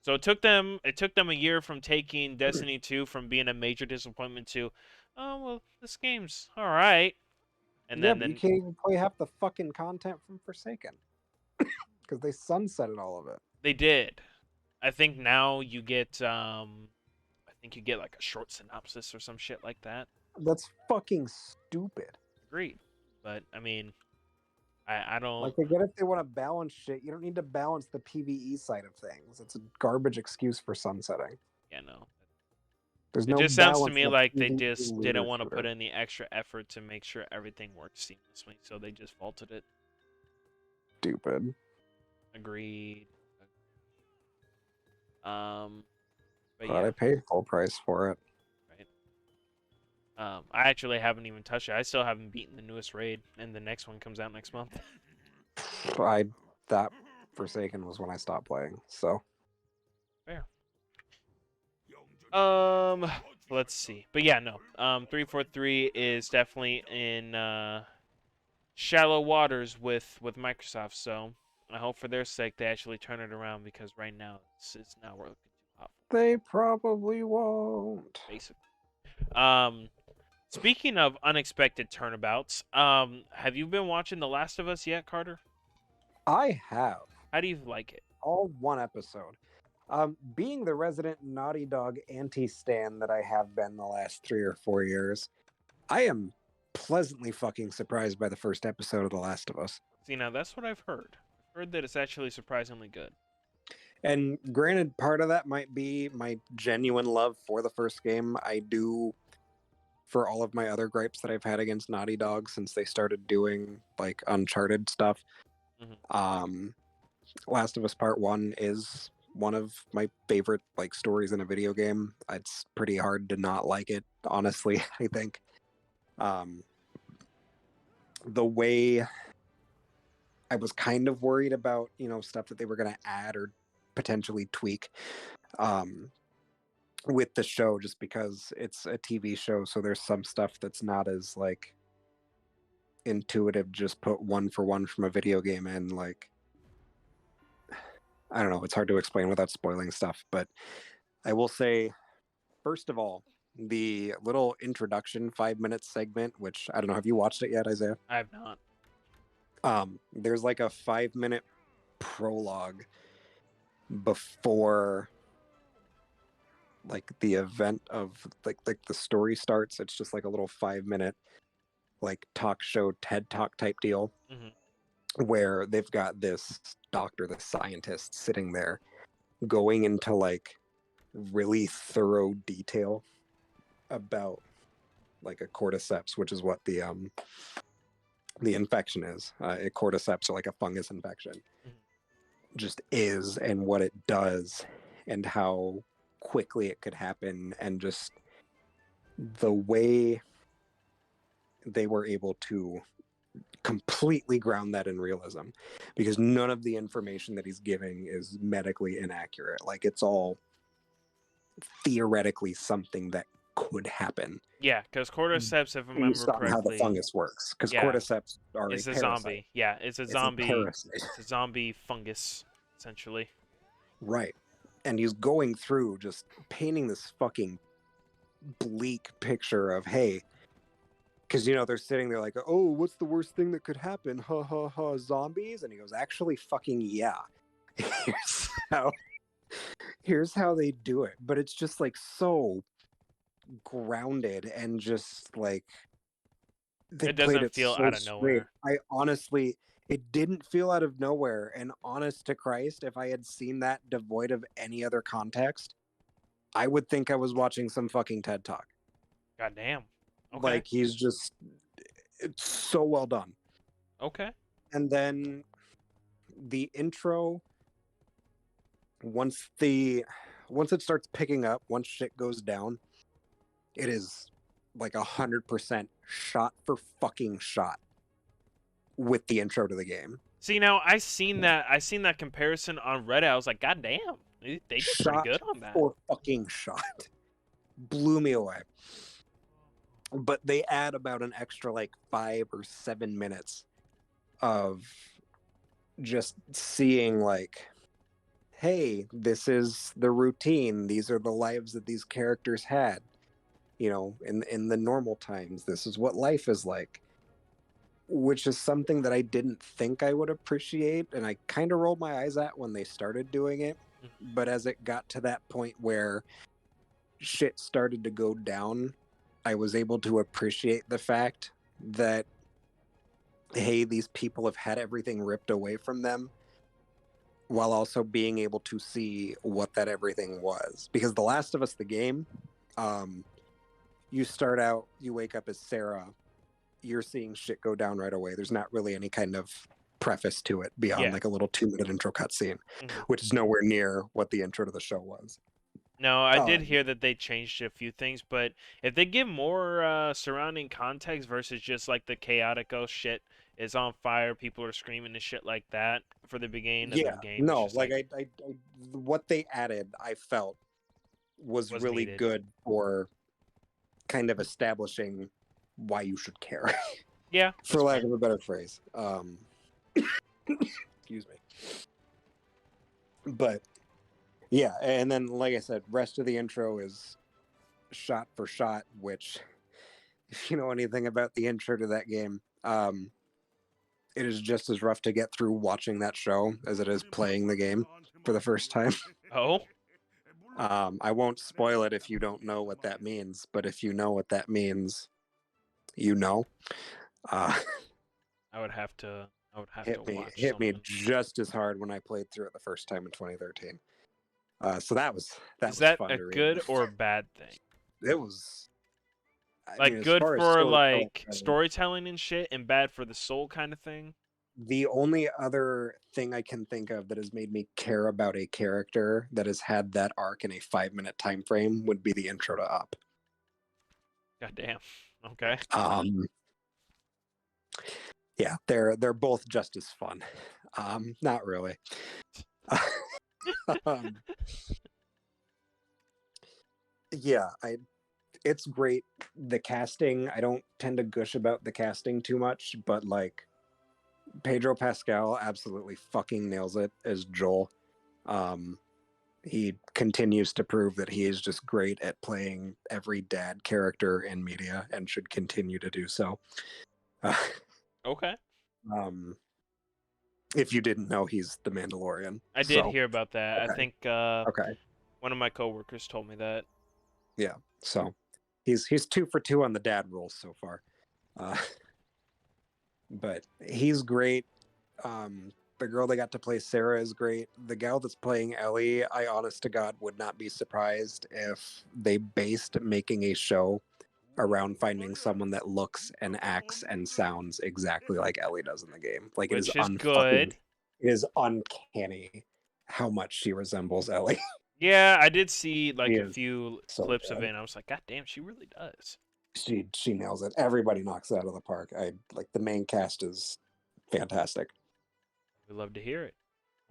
so it took them a year from taking Destiny 2 from being a major disappointment to, oh well, this game's all right. And Yeah, then but you can't even play half the fucking content from Forsaken because they sunsetted all of it. they did. I think now you get I think you get like a short synopsis or some shit like that. That's fucking stupid. Agreed. But I mean, I don't. Like, I get if they want to balance shit. You don't need to balance the PvE side of things. It's a garbage excuse for sunsetting. Yeah, no. There's It no just sounds to balance me in a like they PvE just didn't looter want to put shooter. in the extra effort to make sure everything worked seamlessly, so they just faulted it. Stupid. Agreed. But But yeah, I paid full price for it. right. I actually haven't even touched it. I still haven't beaten the newest raid, and the next one comes out next month. That Forsaken was when I stopped playing. So Fair. Let's see. But yeah, no. 343 is definitely in shallow waters with Microsoft. So I hope for their sake they actually turn it around, because right now it's not working too hot. they probably won't. Basically. Speaking of unexpected turnabouts, have you been watching The Last of Us yet, Carter? I have How do you like it? all one episode. Being the resident Naughty Dog anti-stan that I have been the last 3 or 4 years, I am pleasantly fucking surprised by the first episode of The Last of Us. See, now that's what I've heard. I've heard that it's actually surprisingly good. And granted, part of that might be my genuine love for the first game. I do, for all of my other gripes that I've had against Naughty Dog since they started doing like Uncharted stuff. Mhm. Last of Us Part 1 is one of my favorite like stories in a video game. It's pretty hard to not like it, honestly, I think. The way I was kind of worried about, stuff that they were going to add or potentially tweak with the show, just because it's a TV show, so there's some stuff that's not as like intuitive. Just put one for one from a video game in, like, I don't know, it's hard to explain without spoiling stuff. But I will say, first of all, the little introduction 5-minute segment, which I don't know, have you watched it yet, Isaiah? I have not. There's like a 5-minute prologue before like the event of like the story starts. It's just like a little 5-minute like talk show TED Talk type deal, where they've got this doctor, the scientist, sitting there going into like really thorough detail about like a cordyceps, which is what the infection is. A cordyceps, or like a fungus infection, just is, and what it does, and how quickly it could happen, and just the way they were able to completely ground that in realism, because none of the information that he's giving is medically inaccurate. Like, it's all theoretically something that could happen. Yeah, because cordyceps, if I Based remember on how the correctly, fungus works, because yeah, cordyceps are it's a a parasite. zombie. Yeah, it's a It's zombie. a parasite. It's a zombie fungus, essentially. Right. And he's going through just painting this fucking bleak picture of, hey, because they're sitting there like, oh, what's the worst thing that could happen? Ha ha ha, zombies. And he goes, actually, fucking yeah. Here's how they do it. But it's just like so grounded, and just like they It played doesn't it feel so out of straight. nowhere. It didn't feel out of nowhere. And honest to Christ, if I had seen that devoid of any other context, I would think I was watching some fucking TED Talk. God damn. Okay. Like, it's so well done. Okay. And then the intro, once it starts picking up, once shit goes down, it is like 100% shot for fucking shot with the intro to the game. See, now I seen that comparison on Reddit. I was like, God damn, they did pretty good on that. For fucking shot. Blew me away. But they add about an extra like 5 or 7 minutes of just seeing like, hey, this is the routine. These are the lives that these characters had. In the normal times, this is what life is like. Which is something that I didn't think I would appreciate, and I kind of rolled my eyes at when they started doing it. But as it got to that point where shit started to go down, I was able to appreciate the fact that hey, these people have had everything ripped away from them, while also being able to see what that everything was. Because The Last of Us, the game, you start out, you wake up as Sarah, you're seeing shit go down right away. There's not really any kind of preface to it beyond Yeah. like a little 2-minute intro cutscene, Mhm. which is nowhere near what the intro to the show was. No, I did hear that they changed a few things, but if they give more surrounding context versus just like the chaotic oh shit is on fire, people are screaming and shit like that for the beginning of the Yeah, game, it's no, just like I what they added, I felt was was really needed. good for kind of establishing why you should care, Yeah, for that's lack fair. of a better phrase. Excuse me. But yeah, and then like I said, rest of the intro is shot for shot, which if you know anything about the intro to that game, it is just as rough to get through watching that show as it is playing the game for the first time. Oh, I won't spoil it if you don't know what that means, but if you know what that means, you know. Uh, I would have to. I would have to hit me, watch hit me something. just as hard when I played through it the first time in 2013. So that was Is was that fun a to read. good or bad thing? It was, I mean, Like as good far as for storytelling like goes, storytelling and shit, and bad for the soul kind of thing. the only other thing I can think of that has made me care about a character that has had that arc in a 5-minute time frame would be the intro to Up. God damn. Okay. Yeah, they're both just as fun. Not really. um, yeah, it's great. The casting, I don't tend to gush about the casting too much, but like Pedro Pascal absolutely fucking nails it as Joel. Um, he continues to prove that he is just great at playing every dad character in media and should continue to do so. Uh, Okay. um, if you didn't know, he's the Mandalorian. I did So hear about that. I okay, think okay, one of my coworkers told me that. yeah. So he's 2 for 2 on the dad roles so far. Uh, but he's great. The girl they got to play Sarah is great. The gal that's playing Ellie, I honest to God would not be surprised if they based making a show around finding someone that looks and acts and sounds exactly like Ellie does in the game. Like it is Which is unfucking, good. it is uncanny how much she resembles Ellie. Yeah, I did see She like a is few so clips of it, good. and I was like, God damn, she really does. She nails it. Everybody knocks it out of the park. I like the main cast is fantastic. We love to hear it.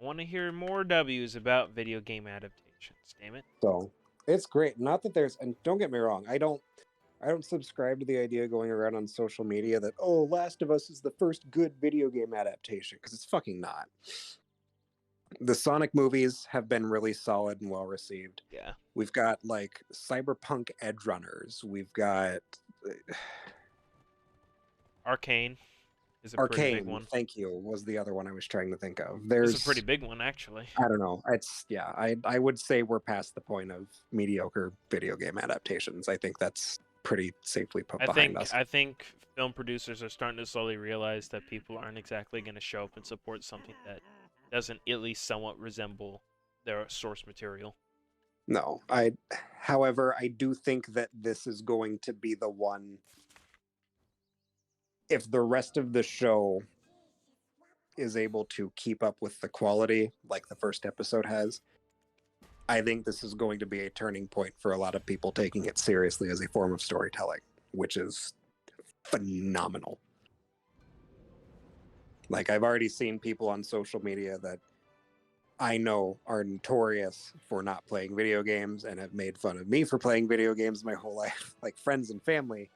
I want to hear more W's about video game adaptations. Damn it. So it's great. Not that there's, and don't get me wrong, I don't subscribe to the idea going around on social media that, oh, Last of Us is the first good video game adaptation, because it's fucking not. The Sonic movies have been really solid and well received. Yeah. We've got like Cyberpunk Edge Runners. We've got Arcane is a pretty big Arcane. one. Thank you. Was the other one I was trying to think of. It's a pretty There's, big one, actually. I don't know. It's yeah. I would say we're past the point of mediocre video game adaptations. I think that's pretty safely put I behind think us. I think film producers are starting to slowly realize that people aren't exactly going to show up and support something that doesn't at least somewhat resemble their source material. No, however, I do think that this is going to be the one. If the rest of the show is able to keep up with the quality like the first episode has, I think this is going to be a turning point for a lot of people taking it seriously as a form of storytelling, which is phenomenal. Like, I've already seen people on social media that I know are notorious for not playing video games and have made fun of me for playing video games my whole life, like friends and family,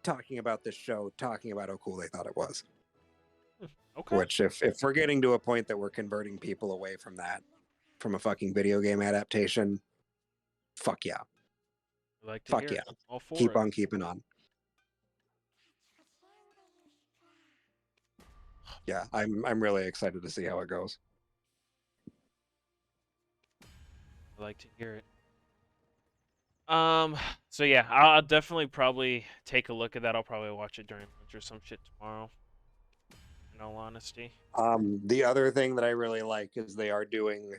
talking about this show, talking about how cool they thought it was. Okay. Which, if we're getting to a point that we're converting people away from that, from a fucking video game adaptation, fuck yeah. I like to Fuck hear yeah. it. All for Keep it. on keeping on. Yeah, I'm really excited to see how it goes. I like to hear it. So yeah, I'll definitely probably take a look at that. I'll probably watch it during lunch or some shit tomorrow. in all honesty. The other thing that I really like is they are doing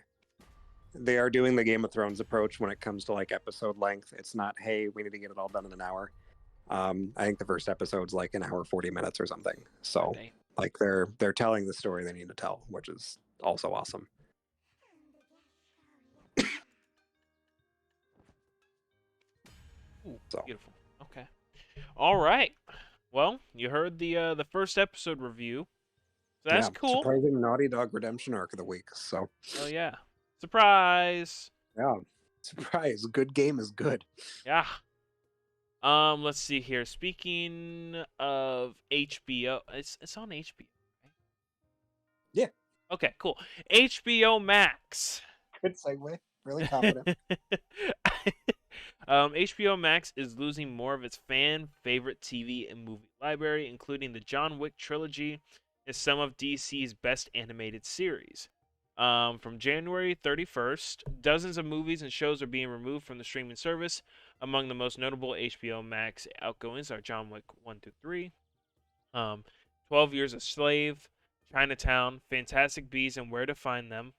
the Game of Thrones approach when it comes to like episode length. It's not, hey, we need to get it all done in an hour. I think the first episode's like an hour 40 minutes or something. So Okay. like they're telling the story they need to tell, which is also awesome. Ooh, So beautiful. Okay. All right. Well, you heard the first episode review. So that's yeah, cool. surprising Naughty Dog redemption arc of the week. So Oh yeah. Surprise. yeah, surprise. Good game is good. Yeah. Let's see here. Speaking of HBO, it's on HBO, right? Yeah, Okay, cool. HBO Max. good segue. Really confident. HBO Max is losing more of its fan favorite TV and movie library, including the John Wick trilogy and some of DC's best animated series. From January 31st, dozens of movies and shows are being removed from the streaming service. Among the most notable HBO Max outgoings are John Wick 1 through 3, um, 12 Years a Slave, Chinatown, Fantastic Beasts and Where to Find Them,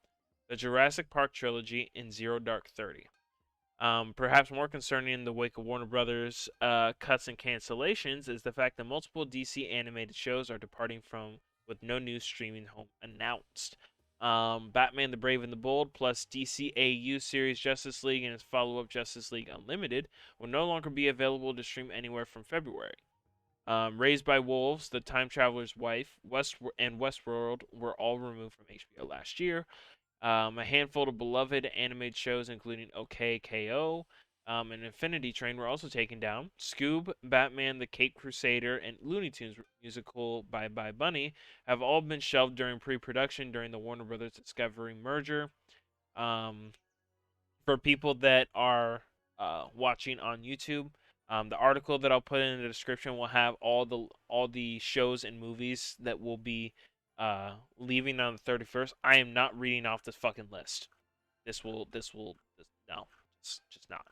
the Jurassic Park trilogy, and Zero Dark 30. Perhaps more concerning in the wake of Warner Brothers' cuts and cancellations is the fact that multiple DC animated shows are departing from with no new streaming home announced. Batman the Brave and the Bold plus DCAU series Justice League and its follow-up Justice League Unlimited will no longer be available to stream anywhere from February. Raised by Wolves, The Time Traveler's Wife, and Westworld were all removed from HBO last year. A handful of beloved animated shows, including OKKO and Infinity Train, were also taken down. Scoob, Batman, The Cape Crusader, and Looney Tunes musical Bye Bye Bunny have all been shelved during pre-production during the Warner Brothers Discovery merger. Um, for people that are watching on YouTube, the article that I'll put in the description will have all the shows and movies that will be leaving on the 31st. I am not reading off this fucking list. No, it's just not.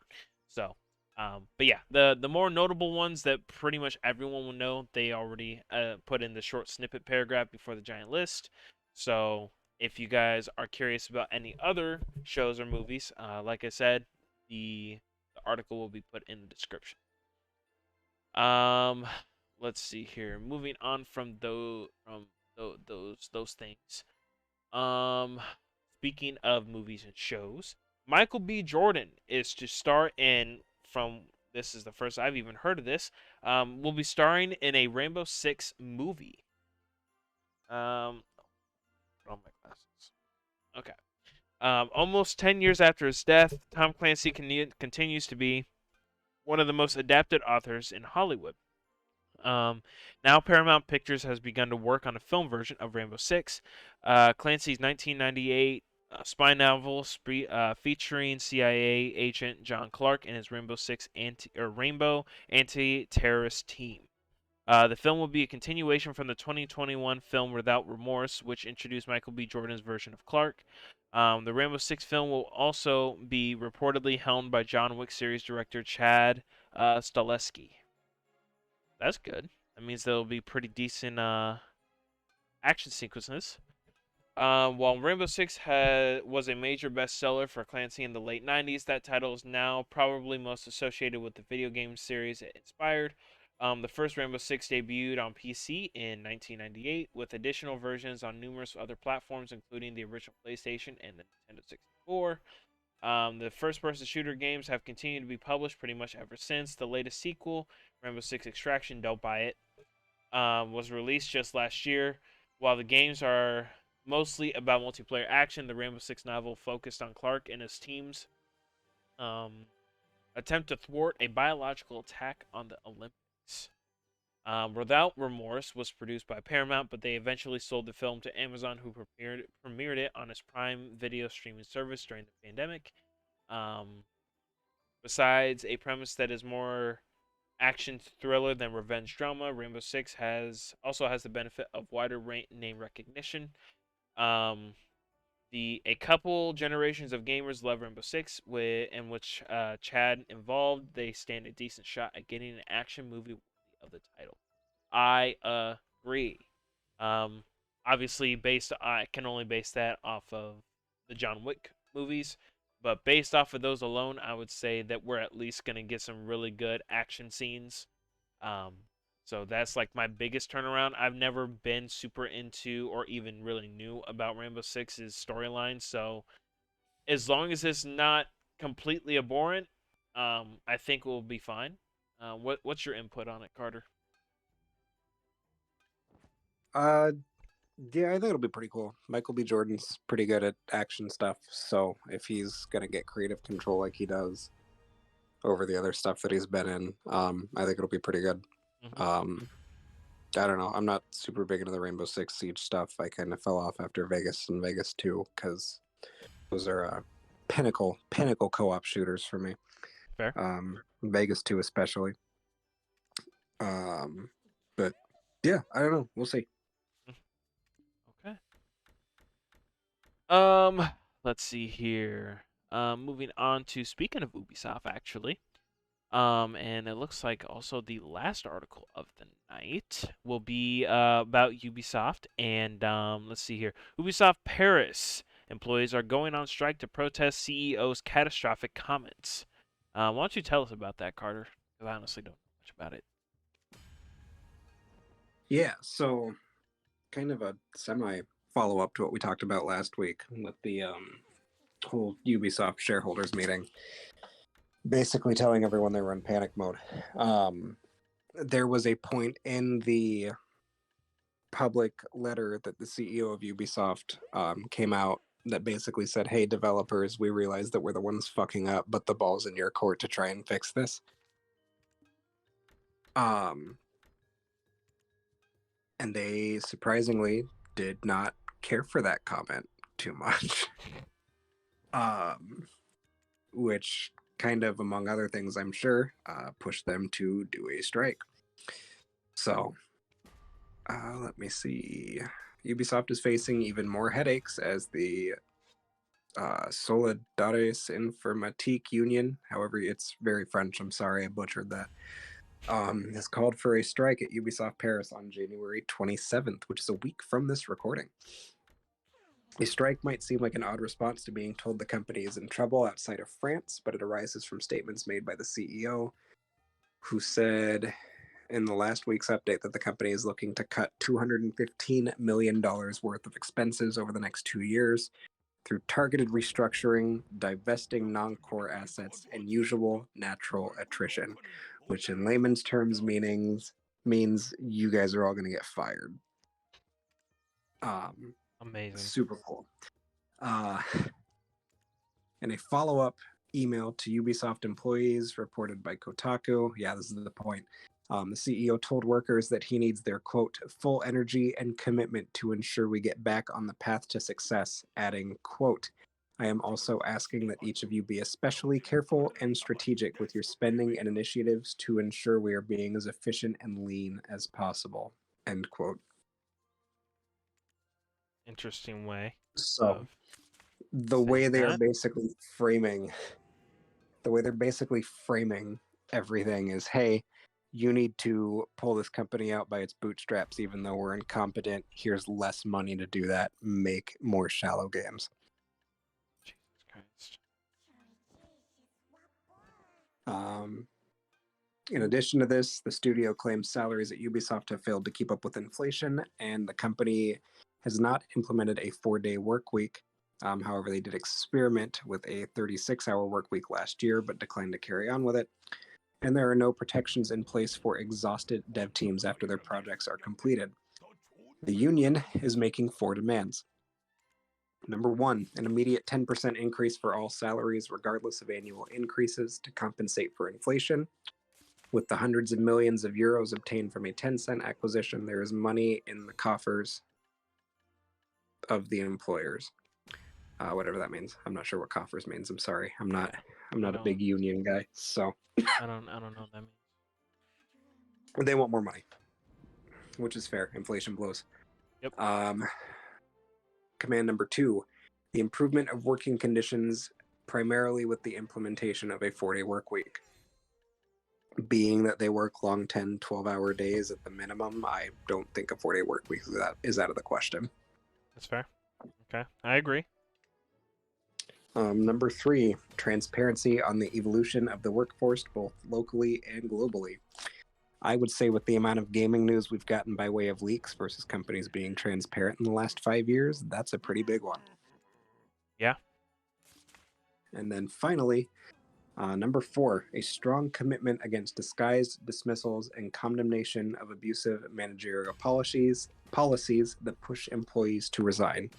So, but yeah, the more notable ones that pretty much everyone will know, they already put in the short snippet paragraph before the giant list. So if you guys are curious about any other shows or movies, like I said, the article will be put in the description. Um, let's see here. Moving on from those things. Um, Speaking of movies and shows, Michael B. Jordan is to star in from. This is the first I've even heard of this. Will be starring in a Rainbow Six movie. Put on my glasses. Okay. Almost 10 years after his death, Tom Clancy continues to be one of the most adapted authors in Hollywood. Now Paramount Pictures has begun to work on a film version of Rainbow Six, Clancy's 1998 spy novel featuring CIA agent John Clark and his Rainbow anti-terrorist team. The film will be a continuation from the 2021 film Without Remorse, which introduced Michael B. Jordan's version of Clark. The Rainbow Six film will also be reportedly helmed by John Wick series director Chad Stahelski. That's good. That means there'll be pretty decent action sequences. While Rainbow Six was a major bestseller for Clancy in the late 90s, that title is now probably most associated with the video game series it inspired. The first Rainbow Six debuted on PC in 1998, with additional versions on numerous other platforms, including the original PlayStation and the Nintendo 64. The first-person shooter games have continued to be published pretty much ever since. The latest sequel, Rainbow Six Extraction, don't buy it, was released just last year. While the games are mostly about multiplayer action, the Rainbow Six novel focused on Clark and his team's um, attempt to thwart a biological attack on the Olympics. Without Remorse was produced by Paramount, but they eventually sold the film to Amazon, who premiered it on its Prime Video streaming service during the pandemic. Um, Besides a premise that is more action thriller than revenge drama, Rainbow Six also has the benefit of wider name recognition. Um, a couple generations of gamers love Rainbow Six, in which Chad involved. They stand a decent shot at getting an action movie worthy of the title. I agree. Um, obviously based I can only base that off of the John Wick movies, but based off of those alone, I would say that we're at least gonna get some really good action scenes. Um, so that's like my biggest turnaround. I've never been super into or even really knew about Rainbow Six's storyline, so as long as it's not completely abhorrent, I think we'll be fine. What's your input on it, Carter? Uh, yeah, I think it'll be pretty cool. Michael B. Jordan's pretty good at action stuff, so if he's gonna get creative control like he does over the other stuff that he's been in, I think it'll be pretty good. Mm-hmm. Um, I don't know. I'm not super big into the Rainbow Six Siege stuff. I kind of fell off after Vegas and Vegas 2 because those are pinnacle co-op shooters for me. Fair. Vegas 2 especially. But yeah, I don't know. We'll see. Okay. Let's see here. Moving on to speaking of Ubisoft, actually. And it looks like also the last article of the night will be about Ubisoft. And let's see here. Ubisoft Paris employees are going on strike to protest CEO's catastrophic comments. Why don't you tell us about that, Carter? Because I honestly don't know much about it. Yeah, so kind of a semi follow up to what we talked about last week with the whole Ubisoft shareholders meeting. Basically telling everyone they were in panic mode. There was a point in the public letter that the CEO of Ubisoft came out that basically said, "Hey, developers, we realize that we're the ones fucking up, but the ball's in your court to try and fix this." And they surprisingly did not care for that comment too much. Which kind of, among other things, I'm sure, pushed them to do a strike. So, let me see. Ubisoft is facing even more headaches as the Solidaires Informatique Union, however, it's very French, I'm sorry, I butchered that, has called for a strike at Ubisoft Paris on January 27th, which is a week from this recording. A strike might seem like an odd response to being told the company is in trouble outside of France, but it arises from statements made by the CEO, who said in the last week's update that the company is looking to cut $215 million worth of expenses over the next 2 years through targeted restructuring, divesting non-core assets, and usual natural attrition, which in layman's terms means you guys are all going to get fired. Amazing. Super cool. In a follow-up email to Ubisoft employees reported by Kotaku, yeah, this is the point. The CEO told workers that he needs their, quote, full energy and commitment to ensure we get back on the path to success, adding, quote, I am also asking that each of you be especially careful and strategic with your spending and initiatives to ensure we are being as efficient and lean as possible, end quote. Interesting way. So the Saying way they are that. basically framing everything is, hey, you need to pull this company out by its bootstraps, even though we're incompetent. Here's less money to do that. Make more shallow games. Jesus Christ. In addition to this, the studio claims salaries at Ubisoft have failed to keep up with inflation, and the company has not implemented a 4-day work week. However, they did experiment with a 36-hour work week last year, but declined to carry on with it. And there are no protections in place for exhausted dev teams after their projects are completed. The union is making 4 demands. Number 1, an immediate 10% increase for all salaries, regardless of annual increases, to compensate for inflation. With the hundreds of millions of euros obtained from a Tencent acquisition, there is money in the coffers of the employers. Whatever that means. I'm not sure what coffers means. I'm sorry. I'm not a big union guy, so I don't know what that means. they want more money, which is fair. Inflation blows. Yep. Command number 2, the improvement of working conditions, primarily with the implementation of a 4-day work week. being that they work long 10, 12-hour days at the minimum, I don't think a 4-day work week is out of the question. That's fair. Okay, I agree. Number 3, transparency on the evolution of the workforce, both locally and globally. I would say with the amount of gaming news we've gotten by way of leaks versus companies being transparent in the last 5 years, that's a pretty big one. Yeah. And then finally, number 4, a strong commitment against disguised dismissals and condemnation of abusive managerial policies that push employees to resign,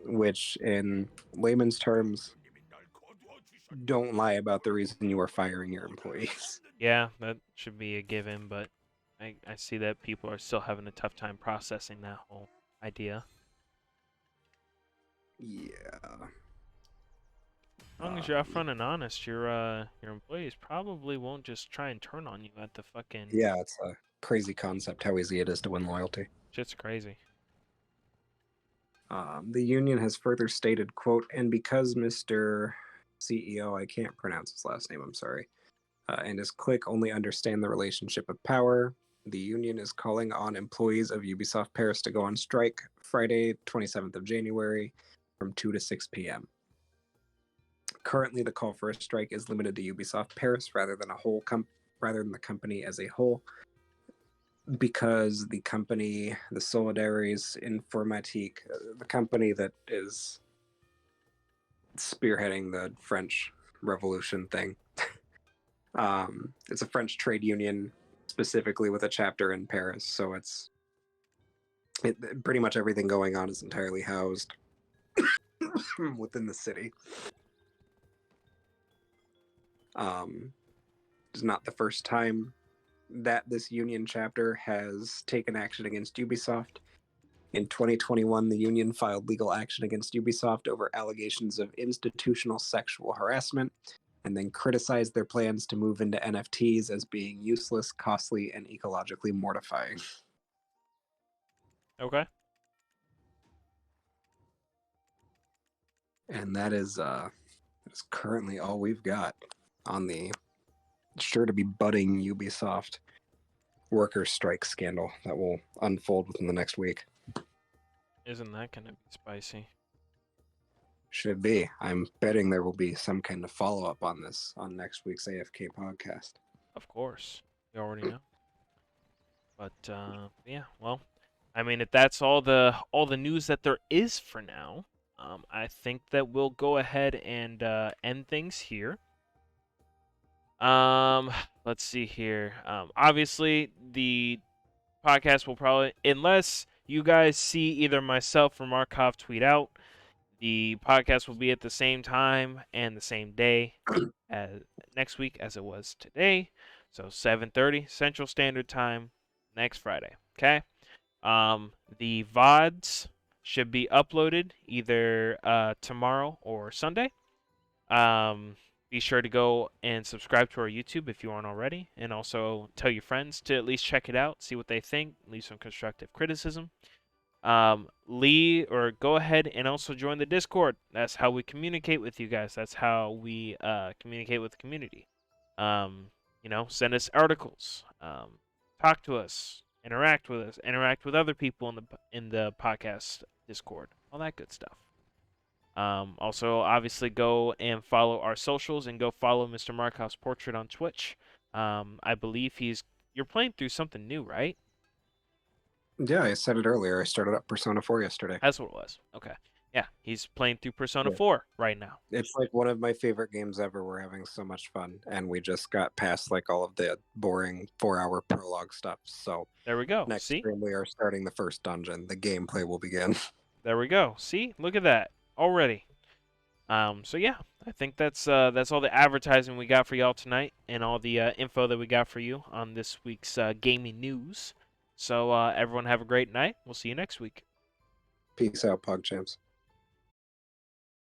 which in layman's terms, don't lie about the reason you are firing your employees. Yeah, that should be a given, but I see that people are still having a tough time processing that whole idea. Yeah. As long as you're upfront and honest, your employees probably won't just try and turn on you at the fucking. Yeah, it's a crazy concept how easy it is to win loyalty. Shit's crazy. The union has further stated, quote, and because Mr. CEO, I can't pronounce his last name, I'm sorry, and his clique only understand the relationship of power, the union is calling on employees of Ubisoft Paris to go on strike Friday, 27th of January from 2 to 6 p.m. Currently, the call for a strike is limited to Ubisoft Paris rather than the company as a whole, because the company, the Solidaires Informatique, the company that is spearheading the French Revolution thing, it's a French trade union specifically with a chapter in Paris, so pretty much everything going on is entirely housed within the city. It's not the first time that this union chapter has taken action against Ubisoft. In 2021, the union filed legal action against Ubisoft over allegations of institutional sexual harassment, and then criticized their plans to move into NFTs as being useless, costly, and ecologically mortifying. Okay. And that is currently all we've got on the sure to be budding Ubisoft workers' strike scandal that will unfold within the next week. Isn't that gonna be spicy? Should be. I'm betting there will be some kind of follow-up on this on next week's AFK podcast. Of course, you already know. But yeah, well, I mean, if that's all the news that there is for now, I think that we'll go ahead and end things here. Let's see here. Obviously, the podcast will probably, unless you guys see either myself or Markov tweet out, the podcast will be at the same time and the same day as next week as it was today. So 7:30 Central Standard Time next Friday. Okay. The VODs should be uploaded either tomorrow or Sunday. Be sure to go and subscribe to our YouTube if you aren't already, and also tell your friends to at least check it out, see what they think, leave some constructive criticism. Go ahead and also join the Discord. That's how we communicate with you guys. That's how we communicate with the community. Send us articles, talk to us, interact with us, interact with other people in the podcast Discord, all that good stuff. Also, obviously, go and follow our socials and go follow Mr. Markov's portrait on Twitch. I believe you're playing through something new, right? Yeah, I said it earlier. I started up Persona 4 yesterday. That's what it was. Okay. Yeah, he's playing through Persona 4 right now. It's like one of my favorite games ever. We're having so much fun, and we just got past like all of the boring 4-hour prologue stuff. So there we go. Next See? stream we are starting the first dungeon. The gameplay will begin. There we go. See? Look at that already. So yeah, I think that's all the advertising we got for y'all tonight, and all the info that we got for you on this week's gaming news. So everyone have a great night. We'll see you next week. Peace out, PogChamps.